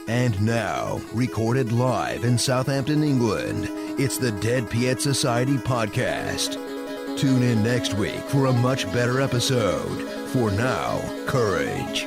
And now, recorded live in Southampton, England, it's the Dead Piet Society podcast. Tune in next week for a much better episode. For now, courage.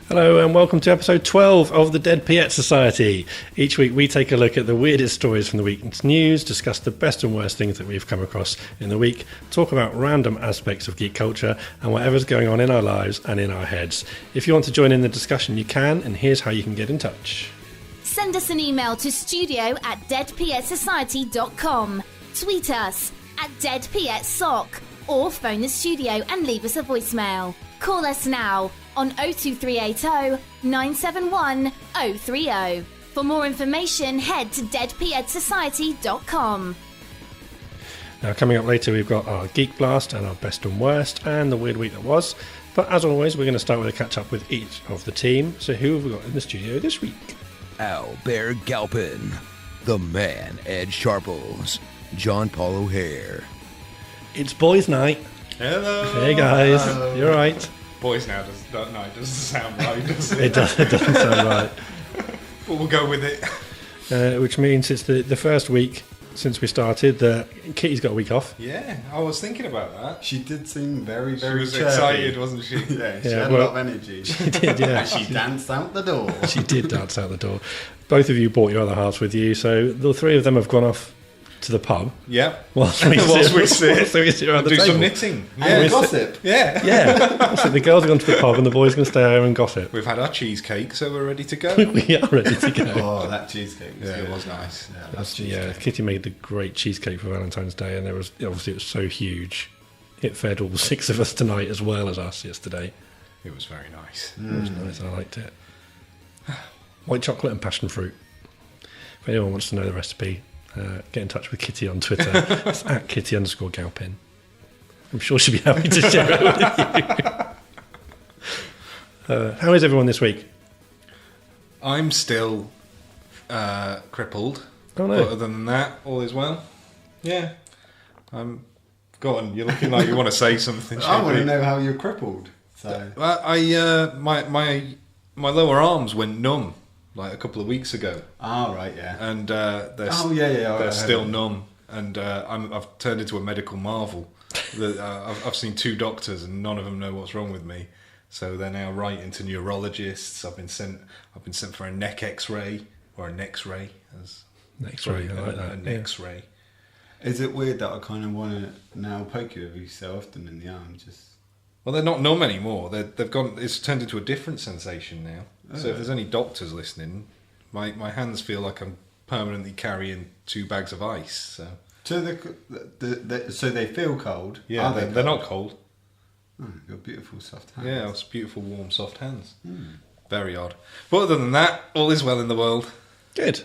Hello and welcome to episode 12 of the Dead Piet Society. Each week we take a look at the weirdest stories from the week's news, discuss the best and worst things that we've come across in the week, talk about random aspects of geek culture and whatever's going on in our lives and in our heads. If you want to join in the discussion, you can, and here's how you can get in touch. Send us an email to studio@deadpietsociety.com. Tweet us at deadpietsoc or phone the studio and leave us a voicemail. Call us now on 02380 971 030. For more information, head to deadpietsociety.com. Now, coming up later, we've got our Geek Blast and our Best and Worst and the Weird Week that was. But as always, we're going to start with a catch-up with each of the team. So who have we got in the studio this week? Albert Galpin, the man Ed Sharples, John Paul O'Hare. It's boys' night. Hello. Hey guys, you're right. Boys now doesn't sound right, does it? It doesn't sound right. But we'll go with it. Which means it's the first week since we started that Kitty's got a week off. Yeah, I was thinking about that. She did seem very, She very was chirpy. Excited, wasn't she? Yeah, she had a lot of energy. She did, yeah. And she danced out the door. She did dance out the door. Both of you brought your other halves with you, so the three of them have gone off to the pub. Yeah. Whilst we sit around the do table. some knitting. And gossip. Yeah. Yeah. So the girls have gone to the pub and the boys are going to stay home and gossip. We've had our cheesecake, so we're ready to go. We are ready to go. Oh, that cheesecake was good. It was nice. Yeah, Kitty made the great cheesecake for Valentine's Day, and it was so huge. It fed all six of us tonight as well as us yesterday. It was very nice. It was nice. I liked it. White chocolate and passion fruit. If anyone wants to know the recipe, get in touch with Kitty on Twitter. It's at Kitty_Galpin. I'm sure she'll be happy to share it with you. How is everyone this week? I'm still crippled. Oh no. But other than that, all is well. Yeah. Go on, you're looking like you want to say something. I want to know how you're crippled. So Well, my lower arms went numb like a couple of weeks ago. Oh, right, yeah. And they're still numb. And I've turned into a medical marvel. I've seen two doctors and none of them know what's wrong with me. So they're now writing to neurologists. I've been sent for a neck X-ray or a neck-ray. X-ray, I like that. A neck-ray. Is it weird that I kind of want to now poke you every so often in the arm? Well, they're not numb anymore. They've gone. It's turned into a different sensation now. So if there's any doctors listening, my hands feel like I'm permanently carrying 2 bags of ice. So they feel cold. Yeah, they're not cold. Oh, you've got beautiful soft hands. Yeah, it's beautiful, warm, soft hands. Very odd. But other than that, all is well in the world. Good.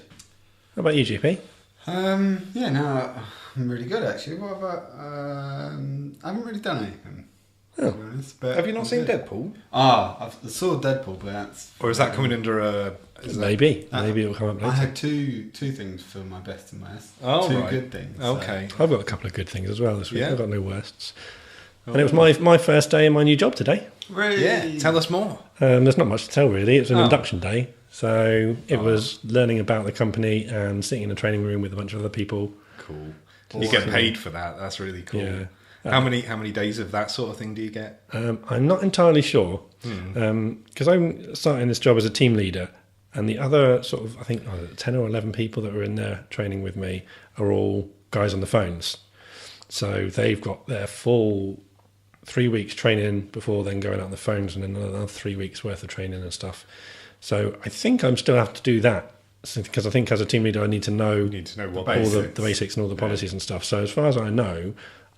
How about you, GP? Yeah, no, I'm really good actually. What about? I haven't really done anything. Oh. To be honest, but Have you not seen Deadpool? I saw Deadpool, but that's. Or is that coming under a? Maybe it'll come up later. I had two things for my best and worst. Oh, two right. good things. Okay. I've got a couple of good things as well this week. Yeah. I've got no worsts. And it was my first day in my new job today. Really? Yeah, tell us more. There's not much to tell really. It's an induction day. So it was learning about the company and sitting in a training room with a bunch of other people. Cool. You get paid for that. That's really cool. Yeah. How many days of that sort of thing do you get? I'm not entirely sure because I'm starting this job as a team leader, and the other sort of 10 or 11 people that were in there training with me are all guys on the phones. So they've got their full 3 weeks training before then going out on the phones, and then another 3 weeks worth of training and stuff. So I think I'm still have to do that because I think as a team leader I need to know what all the basics and all the policies and stuff. So as far as I know,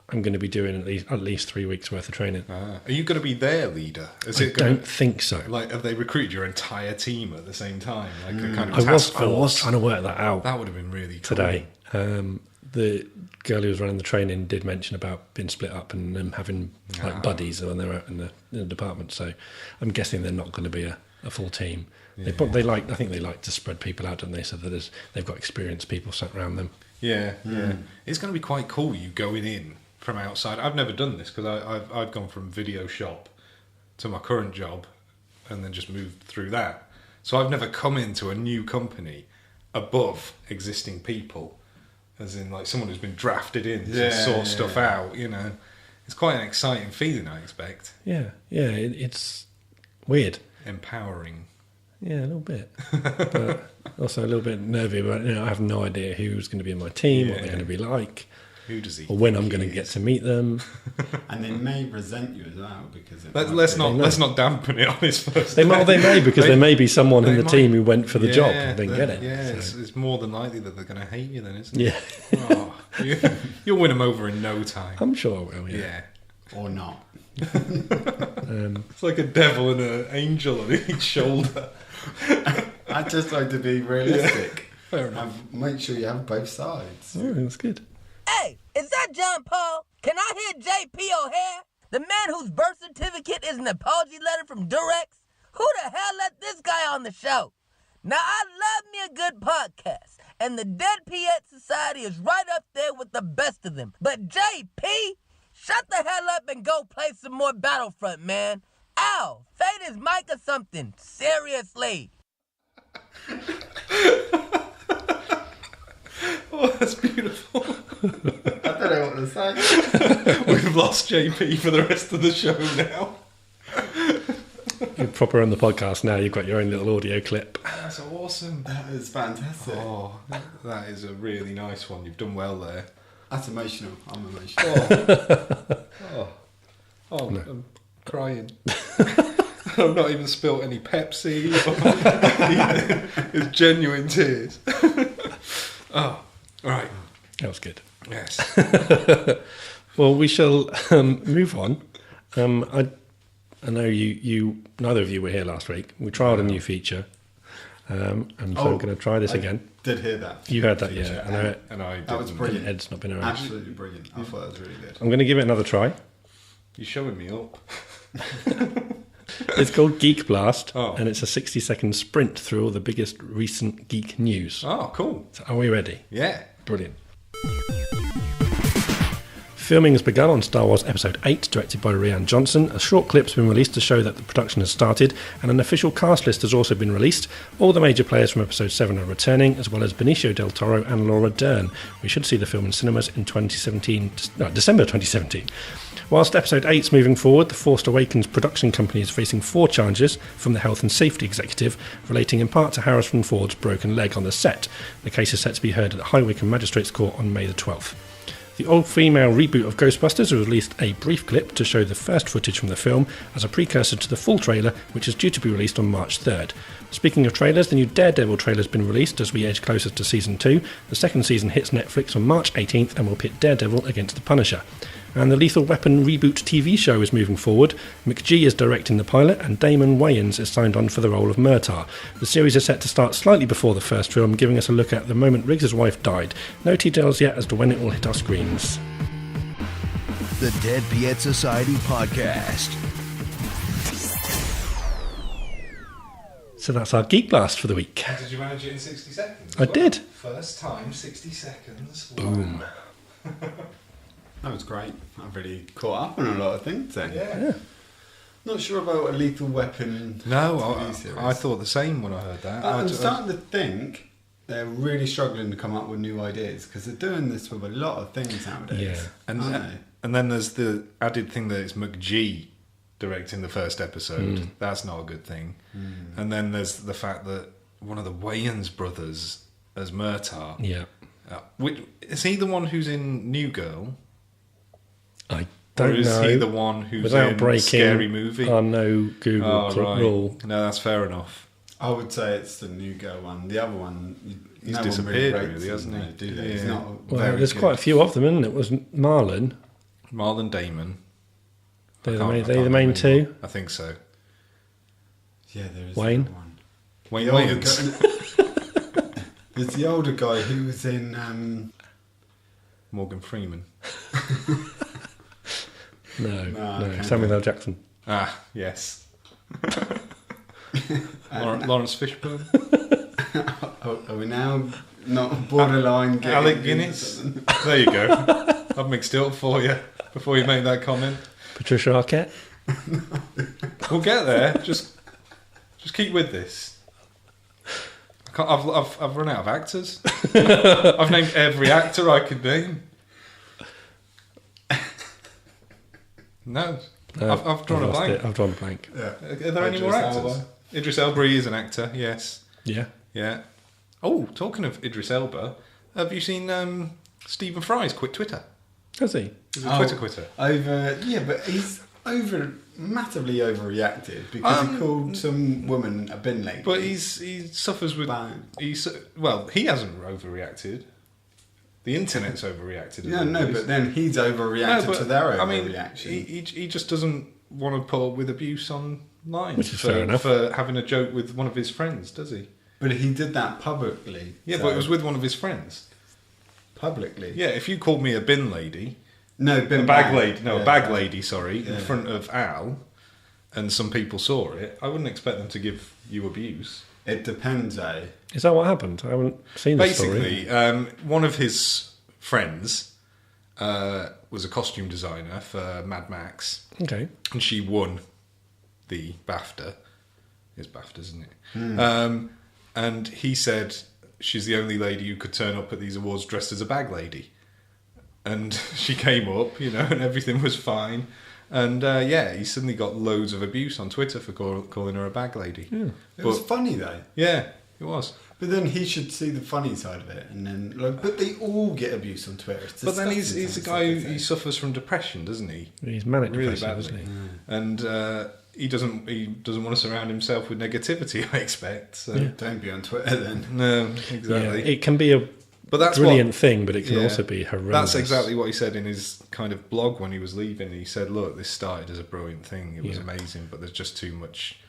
I'm going to be doing at least 3 weeks worth of training. Are you going to be their leader? Don't think so. Like, have they recruited your entire team at the same time? Like a kind of I task force? was trying to work that out. That would have been really cool. Today. The girl who was running the training did mention about being split up and them having like buddies when they were out in the department. So I'm guessing they're not going to be a full team. Yeah. I think they like to spread people out, don't they? So that they've got experienced people sat around them. Yeah. It's going to be quite cool. You going in from outside. I've never done this because I've gone from video shop to my current job and then just moved through that. So I've never come into a new company above existing people, as in like someone who's been drafted in to sort stuff out. You know, it's quite an exciting feeling, I expect. Yeah, it's weird, empowering. Yeah, a little bit, but also a little bit nervy. But I have no idea who's going to be in my team, what they're going to be like. Who does he? Or when I'm going to get to meet them. And they may resent you as well because let's not dampen it on his first. They may because there may be someone in the team who went for the job and didn't get it. Yeah, so. It's more than likely that they're going to hate you then, isn't it? Yeah. You'll win them over in no time. I'm sure I will. Yeah. Or not. It's like a devil and an angel on each shoulder. I just like to be realistic. Fair enough. Make sure you have both sides. Oh, that's good. Hey, is that John Paul? Can I hear J.P. O'Hare? The man whose birth certificate is an apology letter from Durex? Who the hell let this guy on the show? Now, I love me a good podcast, and the Dead Piet Society is right up there with the best of them. But J.P., shut the hell up and go play some more Battlefront, man. Ow, fade his mic or something. Seriously. Oh, that's beautiful. I don't know what to say. We've lost JP for the rest of the show now. You're proper on the podcast now. You've got your own little audio clip. That's awesome. That is fantastic. Oh, that is a really nice one. You've done well there. That's emotional. I'm emotional. No. I'm crying. I've not even spilt any Pepsi. It's genuine tears. Oh, right. That was good. Yes. Well, we shall move on. I know you neither of you were here last week. We trialled a new feature, and so I'm going to try this again. Did hear that. You heard that, yeah. I know it. And I that was brilliant. Ed's not been around. Absolutely brilliant. I thought that was really good. I'm going to give it another try. You're showing me up. It's called Geek Blast, and it's a 60-second sprint through all the biggest recent geek news. Oh, cool. So are we ready? Yeah. Brilliant. Filming has begun on Star Wars Episode 8, directed by Rian Johnson. A short clip's been released to show that the production has started, and an official cast list has also been released. All the major players from Episode 7 are returning, as well as Benicio del Toro and Laura Dern. We should see the film in cinemas in December 2017. Whilst Episode 8's moving forward, the Force Awakens production company is facing 4 charges from the Health and Safety Executive, relating in part to Harrison Ford's broken leg on the set. The case is set to be heard at the High Wycombe Magistrates Court on May the 12th. The all-female reboot of Ghostbusters has released a brief clip to show the first footage from the film as a precursor to the full trailer, which is due to be released on March 3rd. Speaking of trailers, the new Daredevil trailer has been released as we edge closer to Season 2. The second season hits Netflix on March 18th and will pit Daredevil against the Punisher. And the Lethal Weapon reboot TV show is moving forward. McGee is directing the pilot, and Damon Wayans is signed on for the role of Murtaugh. The series is set to start slightly before the first film, giving us a look at the moment Riggs' wife died. No details yet as to when it will hit our screens. The Dead Piet Society Podcast. So that's our Geek Blast for the week. Did you manage it in 60 seconds? I did. First time, 60 seconds. Boom. That was great. I've really caught up on a lot of things then. Yeah. Not sure about a Lethal Weapon. No, I thought the same when I heard that. I'm starting to think they're really struggling to come up with new ideas because they're doing this with a lot of things nowadays. Yeah. And then there's the added thing that it's McGee directing the first episode. That's not a good thing. And then there's the fact that one of the Wayans brothers as Murtaugh. Yeah. Is he the one who's in New Girl? I don't know. Or is he the one who's without in breaking Scary Movie? Our no Google rule. No, that's fair enough. I would say it's the New Girl one. The other one, he's disappeared, really, hasn't he? Do they? Yeah. He's not Well, there's quite a few of them, isn't it? Was Marlon Marlon Damon. They're I the can't main remember two. anymore. I think so. Yeah, there is Wayne? that one. Wayne The older Williams. guy- There's the older guy who was in... Morgan Freeman. No. Samuel L. Jackson. Ah, yes. Lawrence Fishburne. Are we now not borderline getting... Alec Guinness. There you go. I've mixed it up for you before you make that comment. Patricia Arquette. We'll get there. Just keep with this. I've run out of actors. I've named every actor I could name. No, I've drawn a blank. I've drawn a blank. Yeah. Are there any more Idris actors? Elba. Idris Elba is an actor. Yes. Yeah. Oh, talking of Idris Elba, have you seen Stephen Fry's quit Twitter? Has he? He's a Twitter quitter. But he's massively overreacted because he called some woman a bin lady. But he suffers with. He hasn't overreacted. The internet's overreacted. But then he's overreacted to their overreaction. He just doesn't want to put up with abuse online. Which is fair enough. For having a joke with one of his friends, does he? But he did that publicly. Yeah, but it was with one of his friends. Publicly? Yeah, if you called me a bin lady... No, a bag lady, in front of Al, and some people saw it, I wouldn't expect them to give you abuse. It depends, eh? Is that what happened? I haven't seen the story. Basically, one of his friends was a costume designer for Mad Max. Okay. And she won the BAFTA. It's BAFTA, isn't it? And he said she's the only lady who could turn up at these awards dressed as a bag lady. And she came up, and everything was fine. And he suddenly got loads of abuse on Twitter for calling her a bag lady. Yeah. It was funny though. Yeah, it was. But then he should see the funny side of it, and then but they all get abuse on Twitter. But then he's a guy who suffers from depression, doesn't he? He's manic really depressive, badly, isn't he? And he doesn't want to surround himself with negativity. I expect. So. Yeah. Don't be on Twitter then. No, exactly. Yeah, it can be a brilliant thing, but it can also be horrendous. That's exactly what he said in his kind of blog when he was leaving. He said, "Look, this started as a brilliant thing. It was amazing, but there's just too much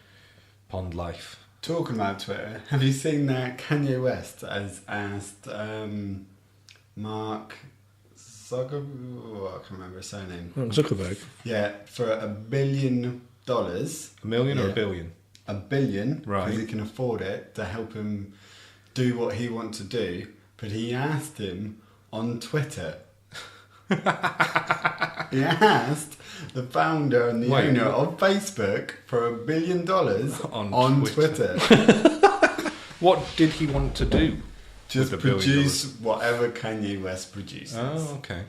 pond life." Talking about Twitter, have you seen that Kanye West has asked Mark Zuckerberg? I can't remember his surname. Zuckerberg. Yeah, for $1 billion. $1 million or $1 billion? $1 billion, right? Because he can afford it to help him do what he wants to do. But he asked him on Twitter. He asked the founder and the owner of Facebook for $1 billion on Twitter. What did he want to do? Just produce whatever Kanye West produces. Oh, okay.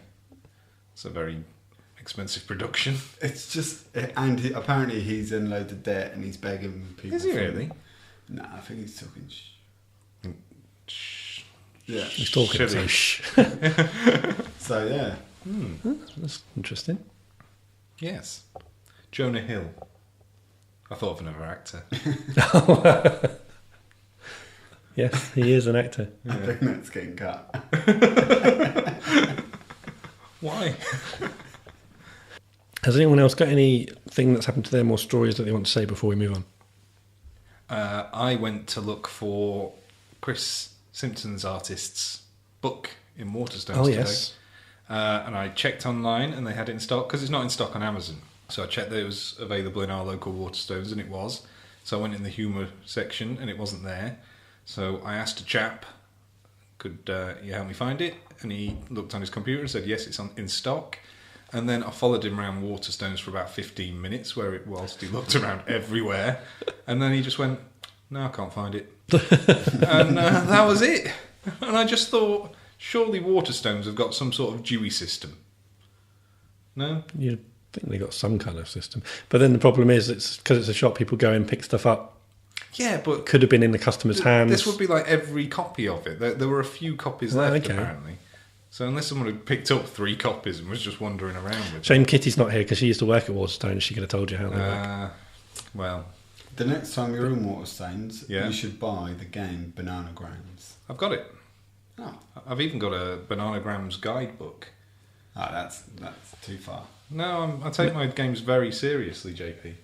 It's a very expensive production. It's just, and apparently he's in loads of debt and he's begging people. Is he really? Nah, I think he's talking Yeah, he's talking so shh. So yeah, that's interesting. Yes, Jonah Hill. I thought of another actor. Yes, he is an actor. I think that's getting cut. Why? Has anyone else got anything that's happened to them or stories that they want to say before we move on? I went to look for Chris Simpson's artist's book in Waterstones today. Yes. And I checked online and they had it in stock because it's not in stock on Amazon. So I checked that it was available in our local Waterstones and it was. So I went in the humour section and it wasn't there. So I asked a chap, could you help me find it? And he looked on his computer and said, yes, it's in stock. And then I followed him around Waterstones for about 15 minutes whilst he looked around everywhere. And then he just went, no, I can't find it. And that was it. And I just thought, surely Waterstones have got some sort of Dewey system. No? You'd think they got some kind of system. But then the problem is, it's because it's a shop, people go and pick stuff up. Yeah, but... Could have been in the customer's hands. This would be like every copy of it. There were a few copies left, apparently. So unless someone had picked up 3 copies and was just wandering around with Shame Kitty's not here because she used to work at Waterstones. She could have told you how they work. Well... The next time you're in Waterstones, you should buy the game Bananagrams. I've got it. Oh. I've even got a Bananagrams guidebook. Oh, that's too far. No, I take my games very seriously, JP.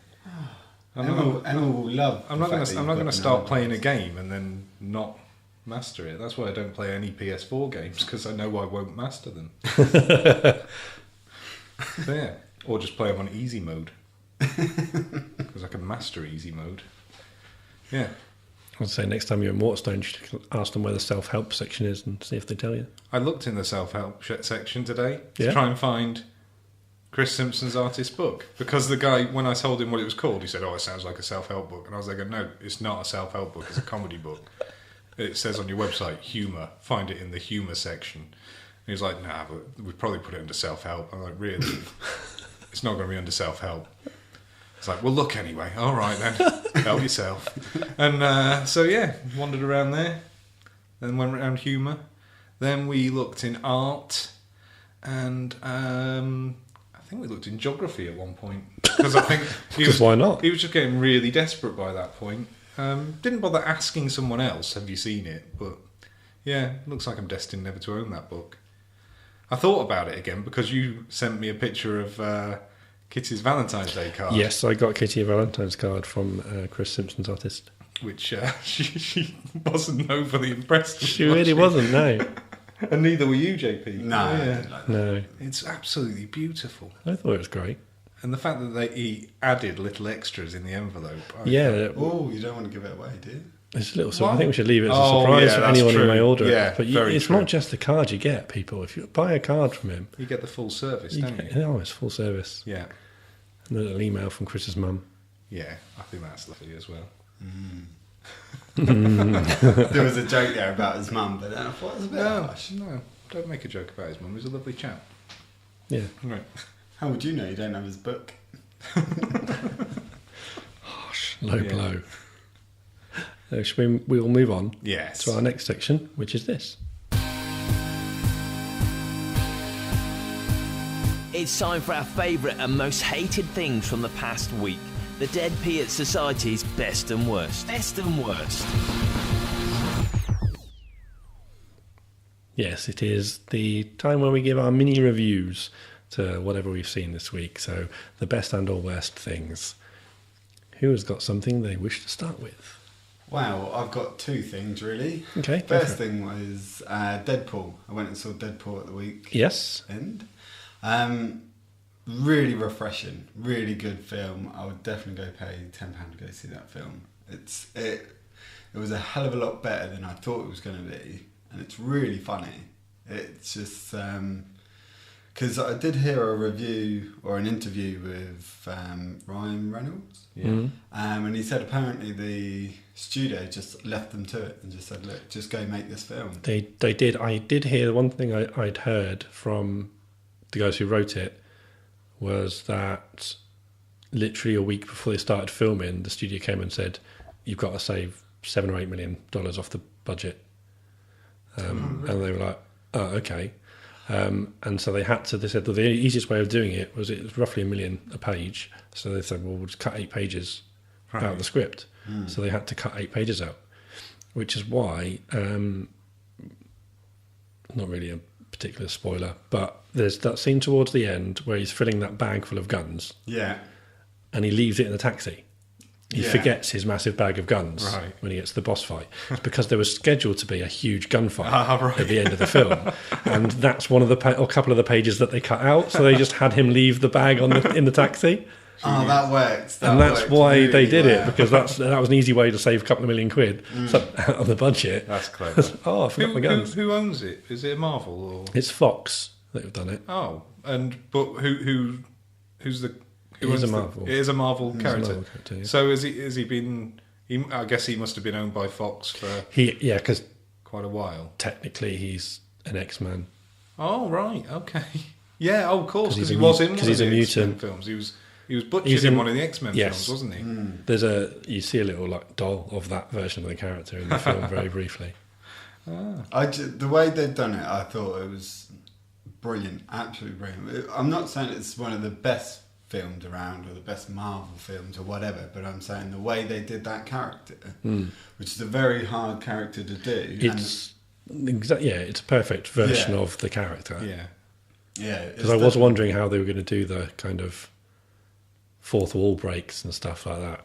Emma will love. I'm not going to start playing a game and then not master it. That's why I don't play any PS4 games, because I know I won't master them. So, yeah, or just play them on easy mode, because I can master easy mode. Yeah. I'd say next time you're in Waterstone, you should ask them where the self-help section is and see if they tell you. I looked in the self-help section today to Yeah? try and find Chris Simpson's artist book, because the guy, when I told him what it was called, he said, "Oh, it sounds like a self-help book," and I was like, "No, it's not a self-help book. It's a comedy book. It says on your website humour. Find it in the humour section." And he was like, "Nah, but we'd probably put it under self-help." I'm like, "Really? It's not going to be under self-help." It's like, "Well, look anyway. All right then, help yourself." And so yeah, wandered around there, then went around humour. Then we looked in art, and I think we looked in geography at one point, because I think why not? He was just getting really desperate by that point. Didn't bother asking someone else, "Have you seen it?" But yeah, looks like I'm destined never to own that book. I thought about it again because you sent me a picture of Kitty's Valentine's Day card. Yes, I got Kitty a Valentine's card from Chris Simpson's artist. Which she wasn't overly impressed with. She really wasn't, no. And neither were you, JP. No, I didn't like that. No. It's absolutely beautiful. I thought it was great. And the fact that he added little extras in the envelope. Yeah. Oh, you don't want to give it away, do you? It's a little surprise. I think we should leave it as a Oh, surprise yeah, for that's anyone who true. may order Yeah, it. But very it's true. not just the card you get, people. If you buy a card from him, You get the full service, you don't get, you? oh, it's full service. Yeah. And a little email from Chris's mum. Yeah, I think that's lovely as well. There was a joke there about his mum, but then I thought it was a bit harsh. No, don't make a joke about his mum. He's a lovely chap. Yeah. Right. How would you know you don't have his book? Harsh, low Yeah. blow. We will move on Yes. to our next section, which is this. It's time for our favourite and most hated things from the past week. The Dead Poets Society's best and worst. Best and worst. Yes, it is the time where we give our mini reviews to whatever we've seen this week. So the best and or worst things. Who has got something they wish to start with? Wow, I've got two things really. Okay, go First for it. thing was Deadpool. I went and saw Deadpool at the week. Yes. End. Really refreshing, really good film. I would definitely go pay £10 to go see that film. It was a hell of a lot better than I thought it was going to be, and it's really funny. It's just because I did hear a review or an interview with Ryan Reynolds, and he said apparently the studio just left them to it and just said, "Look, just go make this film." They did. I did hear one thing I'd heard from the guys who wrote it was that literally a week before they started filming, the studio came and said, "You've got to save $7 or $8 million off the budget." And they were like, "Oh, okay." And so they said that the easiest way of doing it was roughly $1 million a page. So they said, "Well, we'll just cut 8 pages out of the script." So they had to cut 8 pages out, which is why, not really a particular spoiler, but there's that scene towards the end where he's filling that bag full of guns Yeah. and he leaves it in the taxi. He Yeah. forgets his massive bag of guns Right. when he gets to the boss fight. It's because there was scheduled to be a huge gunfight Right. at the end of the film, and that's one of the or a couple of the pages that they cut out. So they just had him leave the bag in the taxi, Oh, that works. and that's why really they did it, well. because that was an easy way to save a couple of $1 million out of the budget. That's clever. Oh, I forgot my guns. Who owns it? Is it a Marvel or? It's Fox that have done it. Oh, but who's the? Who It is owns a Marvel. It is a Marvel character. Marvel character, yeah. So has he been? I guess he must have been owned by Fox for Because quite a while. technically he's an X-Man. Oh right, okay. Yeah, of course, 'Cause because he's he a was mu- in one 'cause of he's the a X-Men mutant. films. He was butchered He's in in- one of the X-Men yes. films, wasn't he? There's you see a little doll of that version of the character in the film very briefly. The way they've done it, I thought it was brilliant, absolutely brilliant. I'm not saying it's one of the best films around or the best Marvel films or whatever, but I'm saying the way they did that character, which is a very hard character to do. It's it's a perfect version of the character. Yeah. Yeah, because I was wondering how they were going to do the kind of fourth wall breaks and stuff like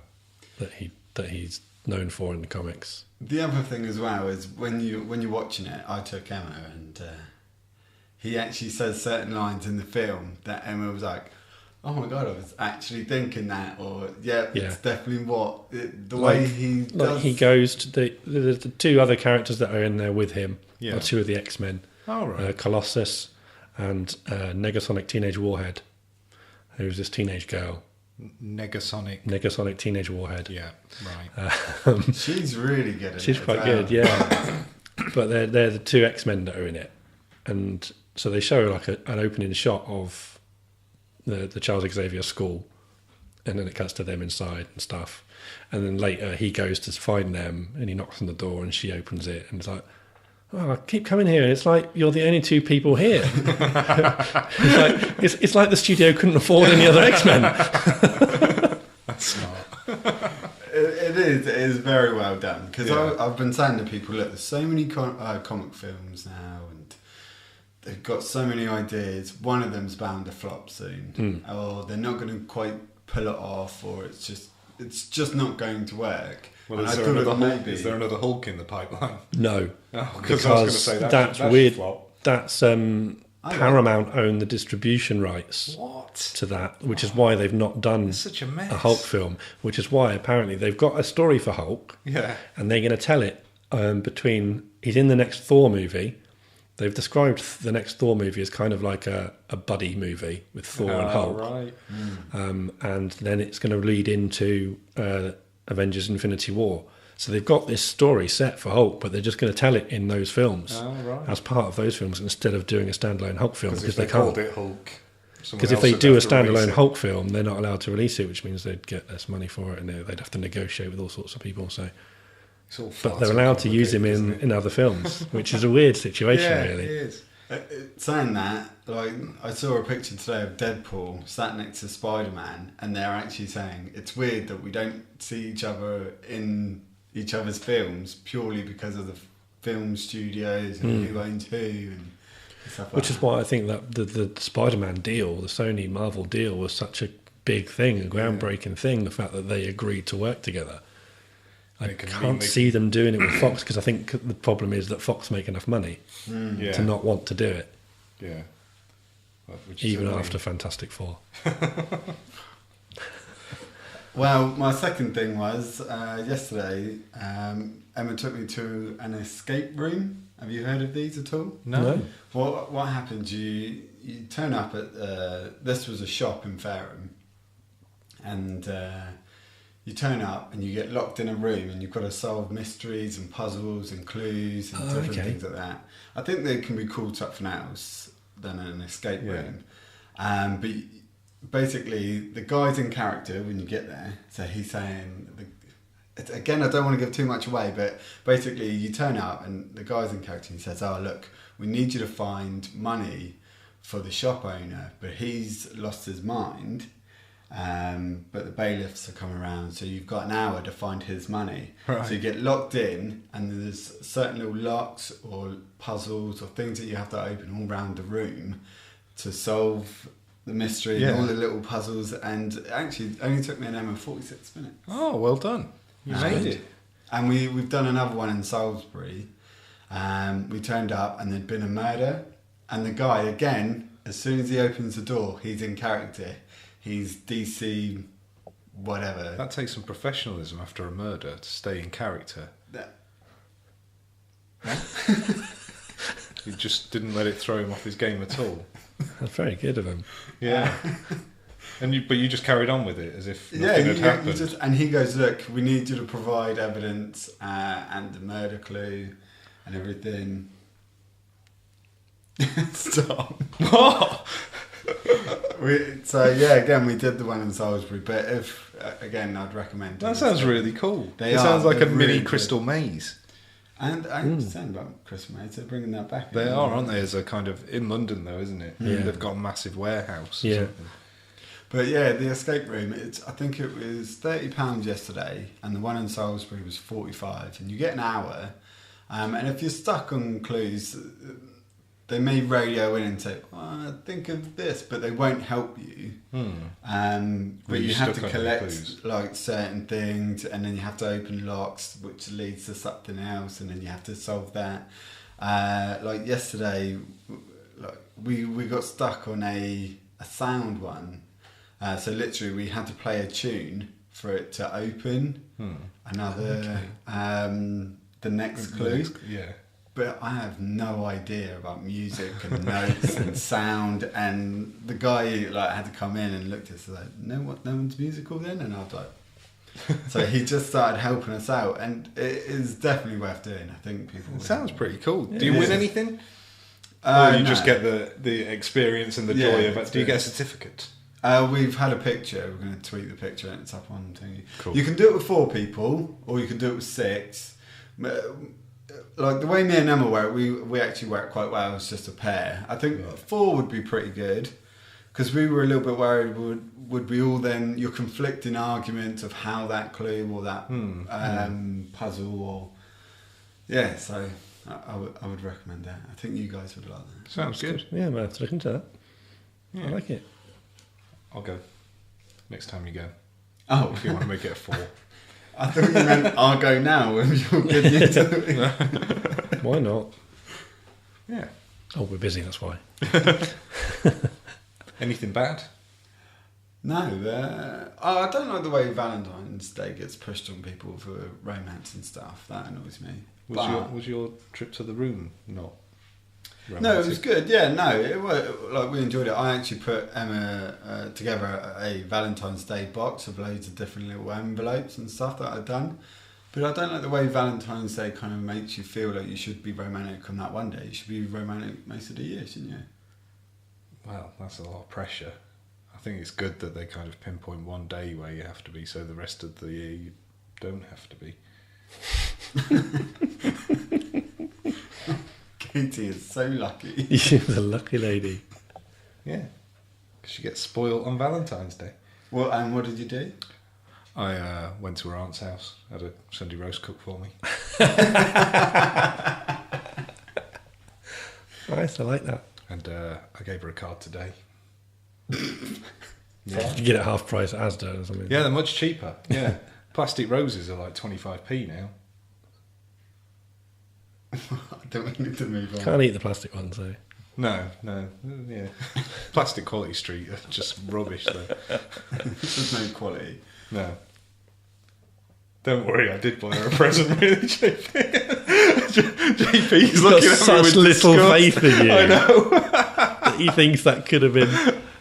that he's known for in the comics. The other thing as well is when you're watching it, I took Emma, and he actually says certain lines in the film that Emma was like, "Oh my god, I was actually thinking that," or it's definitely way he does. Like he goes to the two other characters that are in there with him. Yeah. Are two of the X-Men. Oh, right. Colossus and Negasonic Teenage Warhead, who's this teenage girl. Negasonic Teenage Warhead. Yeah, right. She's really good at it. She's quite good, yeah. But they're the two X-Men that are in it. And so they show like an opening shot of the Charles Xavier school, and then it cuts to them inside and stuff. And then later he goes to find them, and he knocks on the door, and she opens it, and it's like, "Oh, I keep coming here, and it's like you're the only two people here." it's like the studio couldn't afford any other X-Men. That's smart. It is very well done, because I've been saying to people, look, there's so many comic films now, and they've got so many ideas. One of them's bound to flop soon, or they're not going to quite pull it off, or it's just not going to work. Well, is there another Hulk in the pipeline? No, because I was going to say that's weird. That's Paramount own the distribution rights to that, which is why they've not done such a mess. A Hulk film. Which is why apparently they've got a story for Hulk, and they're going to tell it between. He's in the next Thor movie. They've described the next Thor movie as kind of like a buddy movie with Thor and Hulk, right? And then it's going to lead into Avengers: Infinity War. So they've got this story set for Hulk, but they're just going to tell it in those films as part of those films instead of doing a standalone Hulk film, because they can't. It Hulk. Because if they do a standalone Hulk film, they're not allowed to release it, which means they'd get less money for it, and they'd have to negotiate with all sorts of people. So, but they're allowed to use him in other films, which is a weird situation, really. It is. Saying that, like, I saw a picture today of Deadpool sat next to Spider-Man, and they're actually saying it's weird that we don't see each other in each other's films purely because of the film studios and who owns who and stuff like Which is why I think that the Spider-Man deal, the Sony Marvel deal, was such a big thing, a groundbreaking thing, the fact that they agreed to work together. I can't see them doing it with Fox, because I think the problem is that Fox make enough money to not want to do it. Yeah. Even after Fantastic Four. Well, my second thing was, yesterday, Emma took me to an escape room. Have you heard of these at all? No. What happened? You turn up at, this was a shop in Fareham, and you turn up and you get locked in a room, and you've got to solve mysteries and puzzles and clues and different things like that. I think they can be called something else than an escape room. But basically, the guy's in character when you get there. So he's saying, again, I don't want to give too much away, but basically you turn up and the guy's in character and he says, "Oh, look, we need you to find money for the shop owner, but he's lost his mind. But the bailiffs are coming around, so you've got an hour to find his money." Right. So you get locked in, and there's certain little locks or puzzles or things that you have to open all around the room to solve the mystery and all the little puzzles. And actually, it only took me and Emma 46 minutes. Oh, well done. You made it. And we've done another one in Salisbury. We turned up and there'd been a murder, and the guy, again, as soon as he opens the door, he's in character. He's DC whatever. That takes some professionalism after a murder to stay in character. He just didn't let it throw him off his game at all. That's very good of him. Yeah. But you just carried on with it as if nothing had happened. And he goes, "Look, we need you to provide evidence and the murder clue and everything." Stop. What? Again, we did the one in Salisbury, but if again, I'd recommend. That sounds really cool. It sounds like a mini really Crystal Maze. And I understand about Crystal Maze, they're bringing that back. They are, aren't they? As a kind of in London, though, isn't it? Yeah. They've got a massive warehouse. Yeah. Something. But yeah, the escape room. I think it was £30 yesterday, and the one in Salisbury was £45, and you get an hour. And if you're stuck on clues, they may radio in and say, think of this, but they won't help you. But you have to collect like certain things, and then you have to open locks, which leads to something else, and then you have to solve that. Like yesterday, we got stuck on a sound one. So literally we had to play a tune for it to open the next clue. But I have no idea about music and notes and sound, and the guy like had to come in and looked at us like, no one's musical then? And I was like, so he just started helping us out, and it is definitely worth doing. I think people. It sounds pretty cool. Do you win anything? Or you just get the experience and the joy of it? Do you get a certificate? We've had a picture. We're going to tweet the picture, and it's up on thingy. Cool. You can do it with 4 people, or you can do it with 6. Like the way me and Emma work, we actually work quite well as just a pair. I think 4 would be pretty good, because we were a little bit worried. Would we all then your conflicting arguments of how that clue or that puzzle or so I would recommend that. I think you guys would like that. Sounds good. Yeah, I'm going to have to look into that. Yeah. I like it. I'll go next time you go. Oh, if you want to make it a 4. I thought you meant I'll go now with your good news. Why not? Yeah. Oh, we're busy, that's why. Anything bad? No, I don't like the way Valentine's Day gets pushed on people for romance and stuff. That annoys me. Was your trip to the room not romantic? No, it was good. Yeah, no, it was, like we enjoyed it. I actually put Emma together a Valentine's Day box of loads of different little envelopes and stuff that I'd done. But I don't like the way Valentine's Day kind of makes you feel like you should be romantic on that one day. You should be romantic most of the year, shouldn't you? Well, that's a lot of pressure. I think it's good that they kind of pinpoint one day where you have to be, so the rest of the year you don't have to be. Katie is so lucky. She's a lucky lady. Yeah, because she gets spoiled on Valentine's Day. Well, and what did you do? I went to her aunt's house, had a Sunday roast cooked for me. Nice, I like that. And I gave her a card today. Yeah. You get it half price at Asda or something. Yeah, they're much cheaper. Yeah, plastic roses are like 25p now. I don't need to move on. Can't eat the plastic ones though. No, yeah. Plastic Quality Street are just rubbish though. There's no quality. No. Don't worry, I did buy her a present, really, JP. JP's looking at me with little disgust. faith in you. I know. That he thinks that could have been.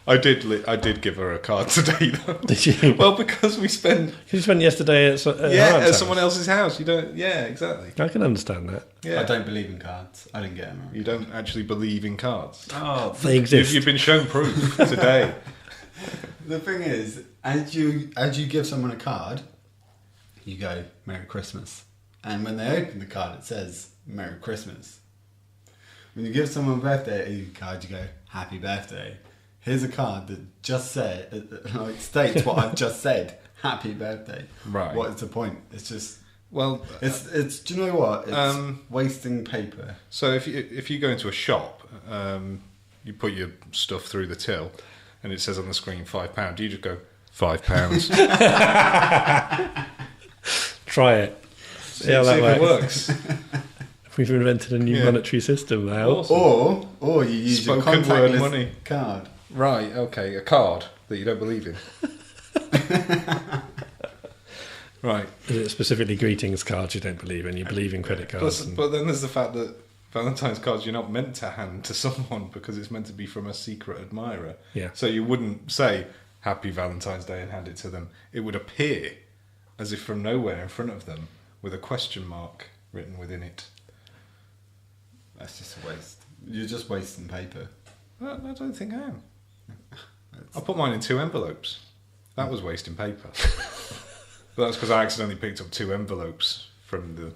I did give her a card today, though. Did you? Well, because we spent. Because you spent yesterday at at someone else's house. You don't. Yeah, exactly. I can understand that. Yeah. I don't believe in cards. I didn't get them. You don't actually believe in cards. Oh, they exist. You've been shown proof today. The thing is, as you give someone a card, you go Merry Christmas, and when they open the card, it says Merry Christmas. When you give someone a birthday card, you go Happy Birthday. Here's a card that just states what I've just said. Happy birthday. Right. What is the point? It's just it's. Do you know what? It's wasting paper. So if you go into a shop, you put your stuff through the till, and it says on the screen £5. Do you just go £5? Try it. See how that works. Works. We've invented a new monetary system now. Awesome. Or you use your Spoken word contactless money card. Right, okay, a card that you don't believe in. Right. Is it specifically greetings cards you don't believe in? You believe in credit cards. But then there's the fact that Valentine's cards you're not meant to hand to someone because it's meant to be from a secret admirer. Yeah. So you wouldn't say Happy Valentine's Day and hand it to them. It would appear as if from nowhere in front of them with a question mark written within it. That's just a waste. You're just wasting paper. Well, I don't think I am. I put mine in 2 envelopes. That was wasting paper. But that's because I accidentally picked up 2 envelopes from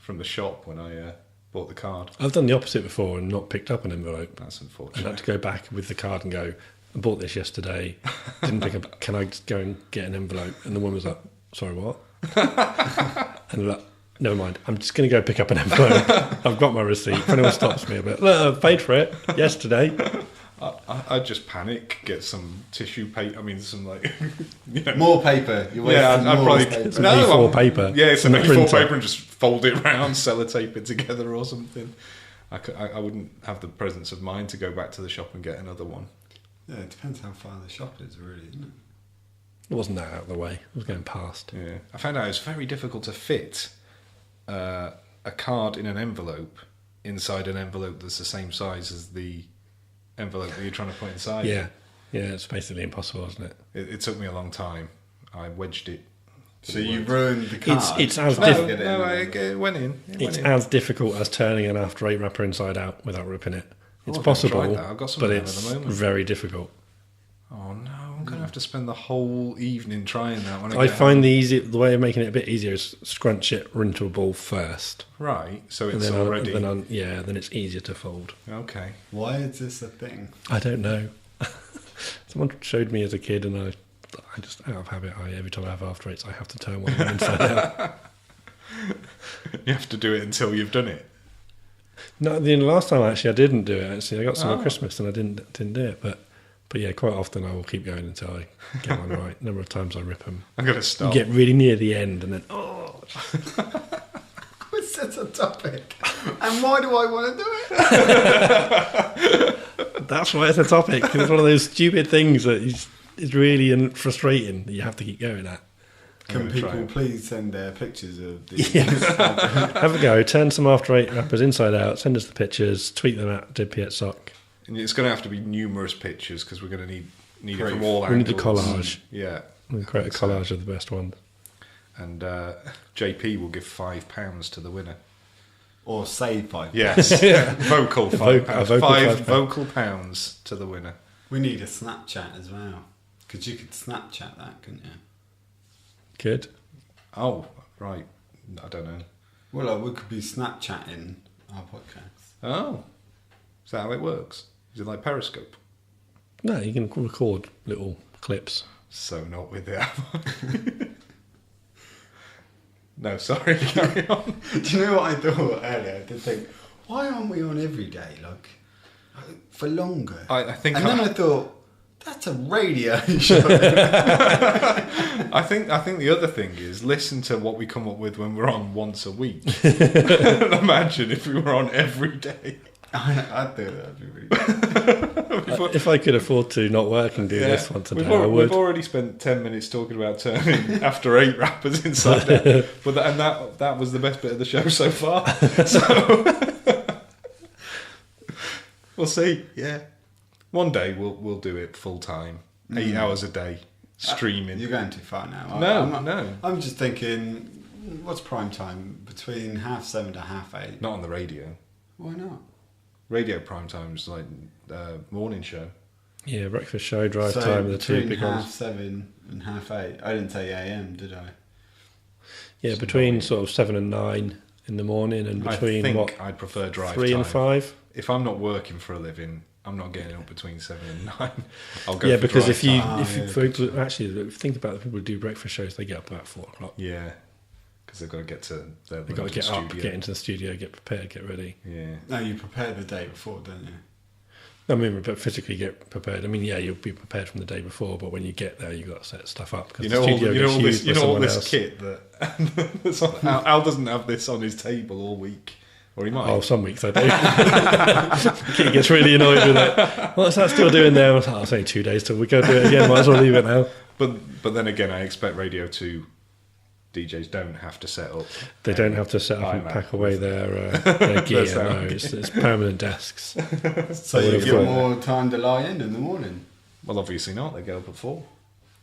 the shop when I bought the card. I've done the opposite before and not picked up an envelope. That's I unfortunate. had to go back with the card and go, I bought this yesterday, didn't pick up, can I just go and get an envelope? And the woman was like, sorry, what? And I'm like, never mind. I'm just going to go pick up an envelope. I've got my receipt. If anyone stops me a bit, look, I've paid for it yesterday. I'd just panic, get some tissue paper. I mean, some like more paper. You're I'd probably paper. Some A4 paper. Yeah, some A4 printer. paper and just fold it around, sellotape it together or something. I wouldn't have the presence of mind to go back to the shop and get another one. Yeah, it depends how far the shop is, really, isn't it? It wasn't that out of the way. It was going past. Yeah, I found out it was very difficult to fit a card in an envelope inside an envelope that's the same size as the envelope that you're trying to put inside. Yeah, it's basically impossible, isn't it? It took me a long time. I wedged it. So you ruined the card. It's as it went in. It's as difficult as turning an after eight wrapper inside out without ripping it. It's I've never tried possible, that. I've got some but of them it's at the moment. very difficult. Oh no, I'm going to have to spend the whole evening trying that when I find the way of making it a bit easier is scrunch it into a ball first. Right, so And it's then already... then it's easier to fold. Okay. Why is this a thing? I don't know. Someone showed me as a kid, and I just out of habit, every time I have after eights, I have to turn one of them inside out. You have to do it until you've done it. No, the last time I didn't do it. Actually, I got some at Christmas, and I didn't do it. But yeah, quite often I will keep going until I get one right. A number of times I rip them. I'm going to stop. You get really near the end, and then It's such a topic. And why do I want to do it? that's why it's a topic. It's one of those stupid things that is really frustrating that you have to keep going at. Can people please send their pictures of the... Have a go. Turn some after eight wrappers inside out. Send us the pictures. Tweet them at Dead Piet Sock. And it's going to have to be numerous pictures because we're going to need it from all We need angles. the collage. Yeah. We'll create a collage of the best ones. And JP will give £5 to the winner. Or save £5. Yes. Vocal £5. Five vocal pounds to the winner. We need a Snapchat as well. Because you could Snapchat that, couldn't you? Good. Oh, right. I don't know. Well, we could be Snapchatting our podcast. Oh. Is that how it works? Is it like Periscope? No, you can record little clips. So not with it. No, sorry, carry on. Do you know what I thought earlier? I did think, why aren't we on every day, like for longer? I think, and then I thought, that's a radio show. I think the other thing is listen to what we come up with when we're on once a week. Imagine if we were on every day. I'd do that. That'd be really good. If I could afford to not work and do this once a day, I would. We've already spent 10 minutes talking about turning after eight wrappers inside out. But that was the best bit of the show so far. So we'll see. Yeah, one day we'll do it full time, 8 hours a day, streaming. You're going too far now. No. I'm just thinking, what's prime time? Between 7:30 to 8:30. Not on the radio. Why not? Radio prime time is like morning show. Yeah, breakfast show, drive So time, the two big between ones. 7:30 and 8:30. I didn't say AM, did I? Yeah, between sort of 7 and 9 in the morning, and between I think I'd prefer drive 3 time. and 5. If I'm not working for a living, I'm not getting up between 7 and 9. I'll go. Yeah, for because drive if you time. actually if you think about the people who do breakfast shows, they get up about 4 o'clock. Yeah, because they've got to get to their They've got to get studio. up, get into the studio, get prepared, get ready. Yeah. No, you prepare the day before, don't you? I mean, but physically get prepared. I mean, yeah, you'll be prepared from the day before, but when you get there, you've got to set stuff up because the studio gets used by someone else. Kit that's on, Al doesn't have this on his table all week, or he might. Oh, some weeks I do. Kit gets really annoyed with it. What's that still doing there? I'll say 2 days till we go do it again. Might as well leave it now. But then again, I expect Radio 2 DJs don't have to set up. They don't have to set up and pack away their gear. No, it's permanent desks. So you get more time to lie in the morning. Well, obviously not. They get up at 4.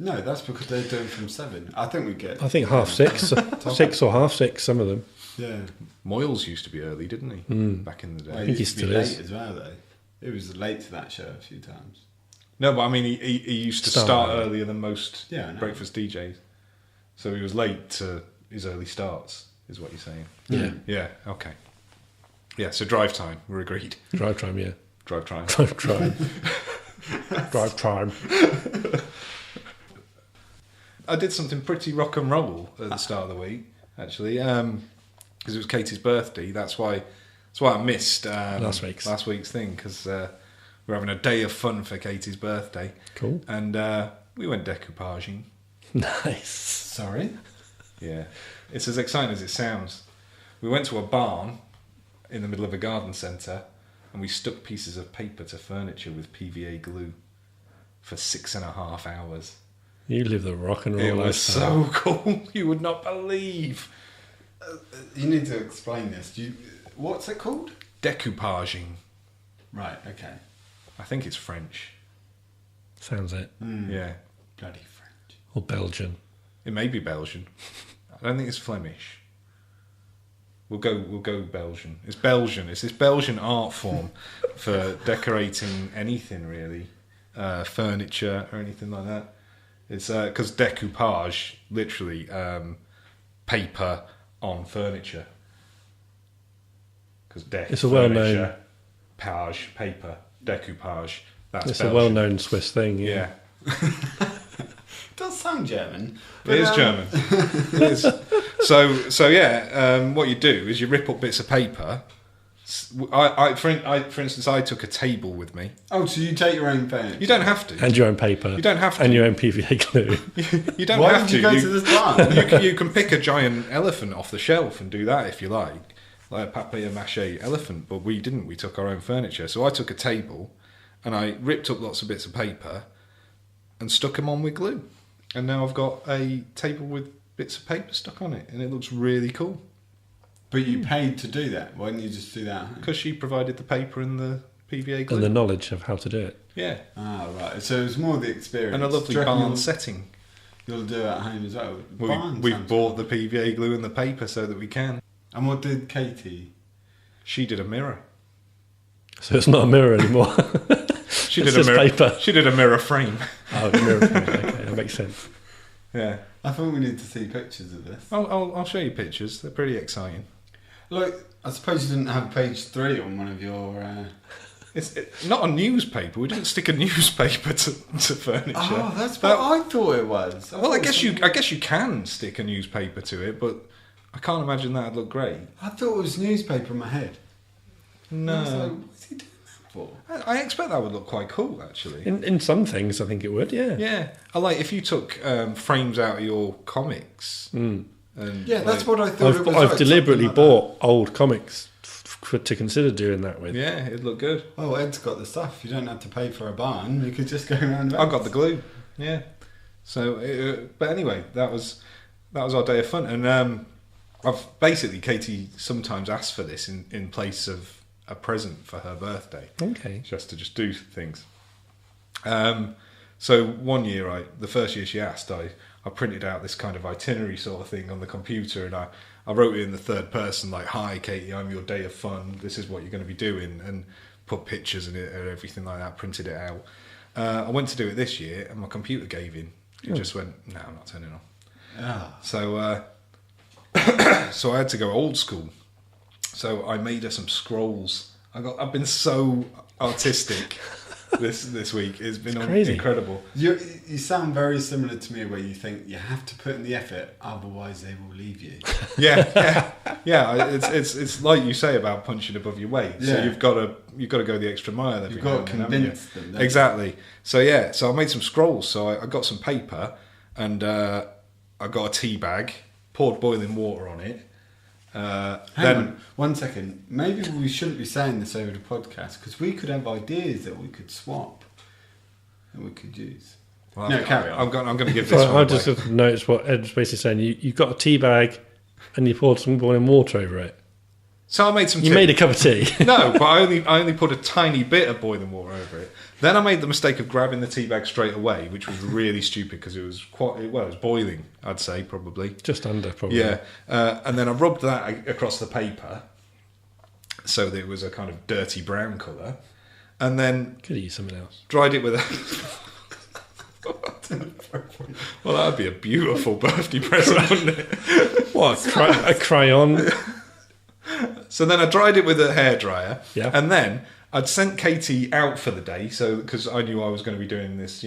No, that's because they're doing from 7. I think we get. I think 6:30, 6 or 6:30. Some of them. Yeah. Moyles used to be early, didn't he? Back in the day. Well, I think he used to be still is. late as well, though. It was late to that show a few times. No, but I mean, he used to start earlier than most breakfast DJs. So he was late to his early starts, is what you're saying. Yeah. Yeah, okay. Yeah, so drive time, we're agreed. Drive time, yeah. Drive time. Drive time. Drive time. I did something pretty rock and roll at the start of the week, actually. because it was Katie's birthday. That's why I missed last week's thing, because we're having a day of fun for Katie's birthday. Cool. And we went decoupaging. Nice. Sorry? Yeah. It's as exciting as it sounds. We went to a barn in the middle of a garden centre, and we stuck pieces of paper to furniture with PVA glue for 6.5 hours. You live the rock and roll It was lifestyle. so cool. You would not believe. You need to explain this. What's it called? Decoupaging. Right, okay. I think it's French. Sounds it. Yeah. Bloody French. Or Belgian. It may be Belgian. I don't think it's Flemish. We'll go Belgian. It's Belgian. It's this Belgian art form for decorating anything, really. Furniture or anything like that. It's because decoupage, literally, paper on furniture. Because it's a well-known page, paper, decoupage. That's it's Belgian. a well-known Swiss thing. Yeah. It does sound German. It is German. It is. So yeah, what you do is you rip up bits of paper. For instance, I took a table with me. Oh, so you take your own furniture? You don't have to. And your own paper. You don't have to. And your own PVA glue. You don't Why have would you go to this barn? You can pick a giant elephant off the shelf and do that if you like a papier-mâché elephant. But we didn't. We took our own furniture. So I took a table, and I ripped up lots of bits of paper, and stuck them on with glue. And now I've got a table with bits of paper stuck on it, and it looks really cool. But you paid to do that. Why didn't you just do that? Because she provided the paper and the PVA glue. And the knowledge of how to do it. Yeah. Ah, right. So it was more the experience. And a lovely Do you reckon barn setting. You'll do it at home as well. We've bought the PVA glue and the paper so that we can. And what did Katie? She did a mirror. So it's not a mirror anymore. She It's did a just mirror. paper. She did a mirror frame. Oh, a mirror frame. Okay, that makes sense. Yeah. I thought we need to see pictures of this. I'll show you pictures. They're pretty exciting. Look, I suppose you didn't have page 3 on one of your... It's not a newspaper. We didn't stick a newspaper to furniture. Oh, that's what I thought it was. Well, I guess you can stick a newspaper to it, but I can't imagine that'd look great. I thought it was newspaper in my head. No. I was like, what's he doing that for? I expect that would look quite cool, actually. In some things, I think it would, yeah. Yeah. I like if you took frames out of your comics. And Yeah, that's what I thought it was. I've like, deliberately something like bought old comics to consider doing that with. Yeah, it'd look good. that. Oh, Ed's got the stuff. You don't have to pay for a barn. You could just go around. I got the glue. Yeah. So, but anyway, that was our day of fun, and Katie sometimes asks for this in place of a present for her birthday. Okay. She has to just do things. So one year, the first year she asked, I printed out this kind of itinerary sort of thing on the computer, and I wrote it in the third person, like, "Hi, Katie, I'm your day of fun. This is what you're going to be doing," and put pictures in it and everything like that, printed it out. I went to do it this year, and my computer gave in. It just went, "No, I'm not turning on." Ah. So, so I had to go old school. So I made her some scrolls. I've been so artistic this week. It's been crazy. Incredible. You sound very similar to me, where you think you have to put in the effort, otherwise they will leave you. Yeah. It's like you say about punching above your weight. So Yeah. you've got to go the extra mile. You've got to convince them. don't you? Exactly. So so I made some scrolls. So I got some paper, and I got a tea bag, poured boiling water on it. Hang on, 1 second. Maybe we shouldn't be saying this over the podcast, because we could have ideas that we could swap, that we could use. Well, No, carry on. I'm going to give this So one I just away. sort of noticed what Ed was basically saying. You got a tea bag and you poured some boiling water over it. So I made some tea. You made a cup of tea. No, but I only put a tiny bit of boiling water over it. Then I made the mistake of grabbing the tea bag straight away, which was really stupid because it was it was boiling, I'd say, probably. Just under, probably. Yeah. And then I rubbed that across the paper so that it was a kind of dirty brown colour. And then Could have used something else. dried it with a... Well, that would be a beautiful birthday present, wouldn't it? What, a crayon? So then I dried it with a hairdryer. Yeah. And then I'd sent Katie out for the day, so because I knew I was going to be doing this,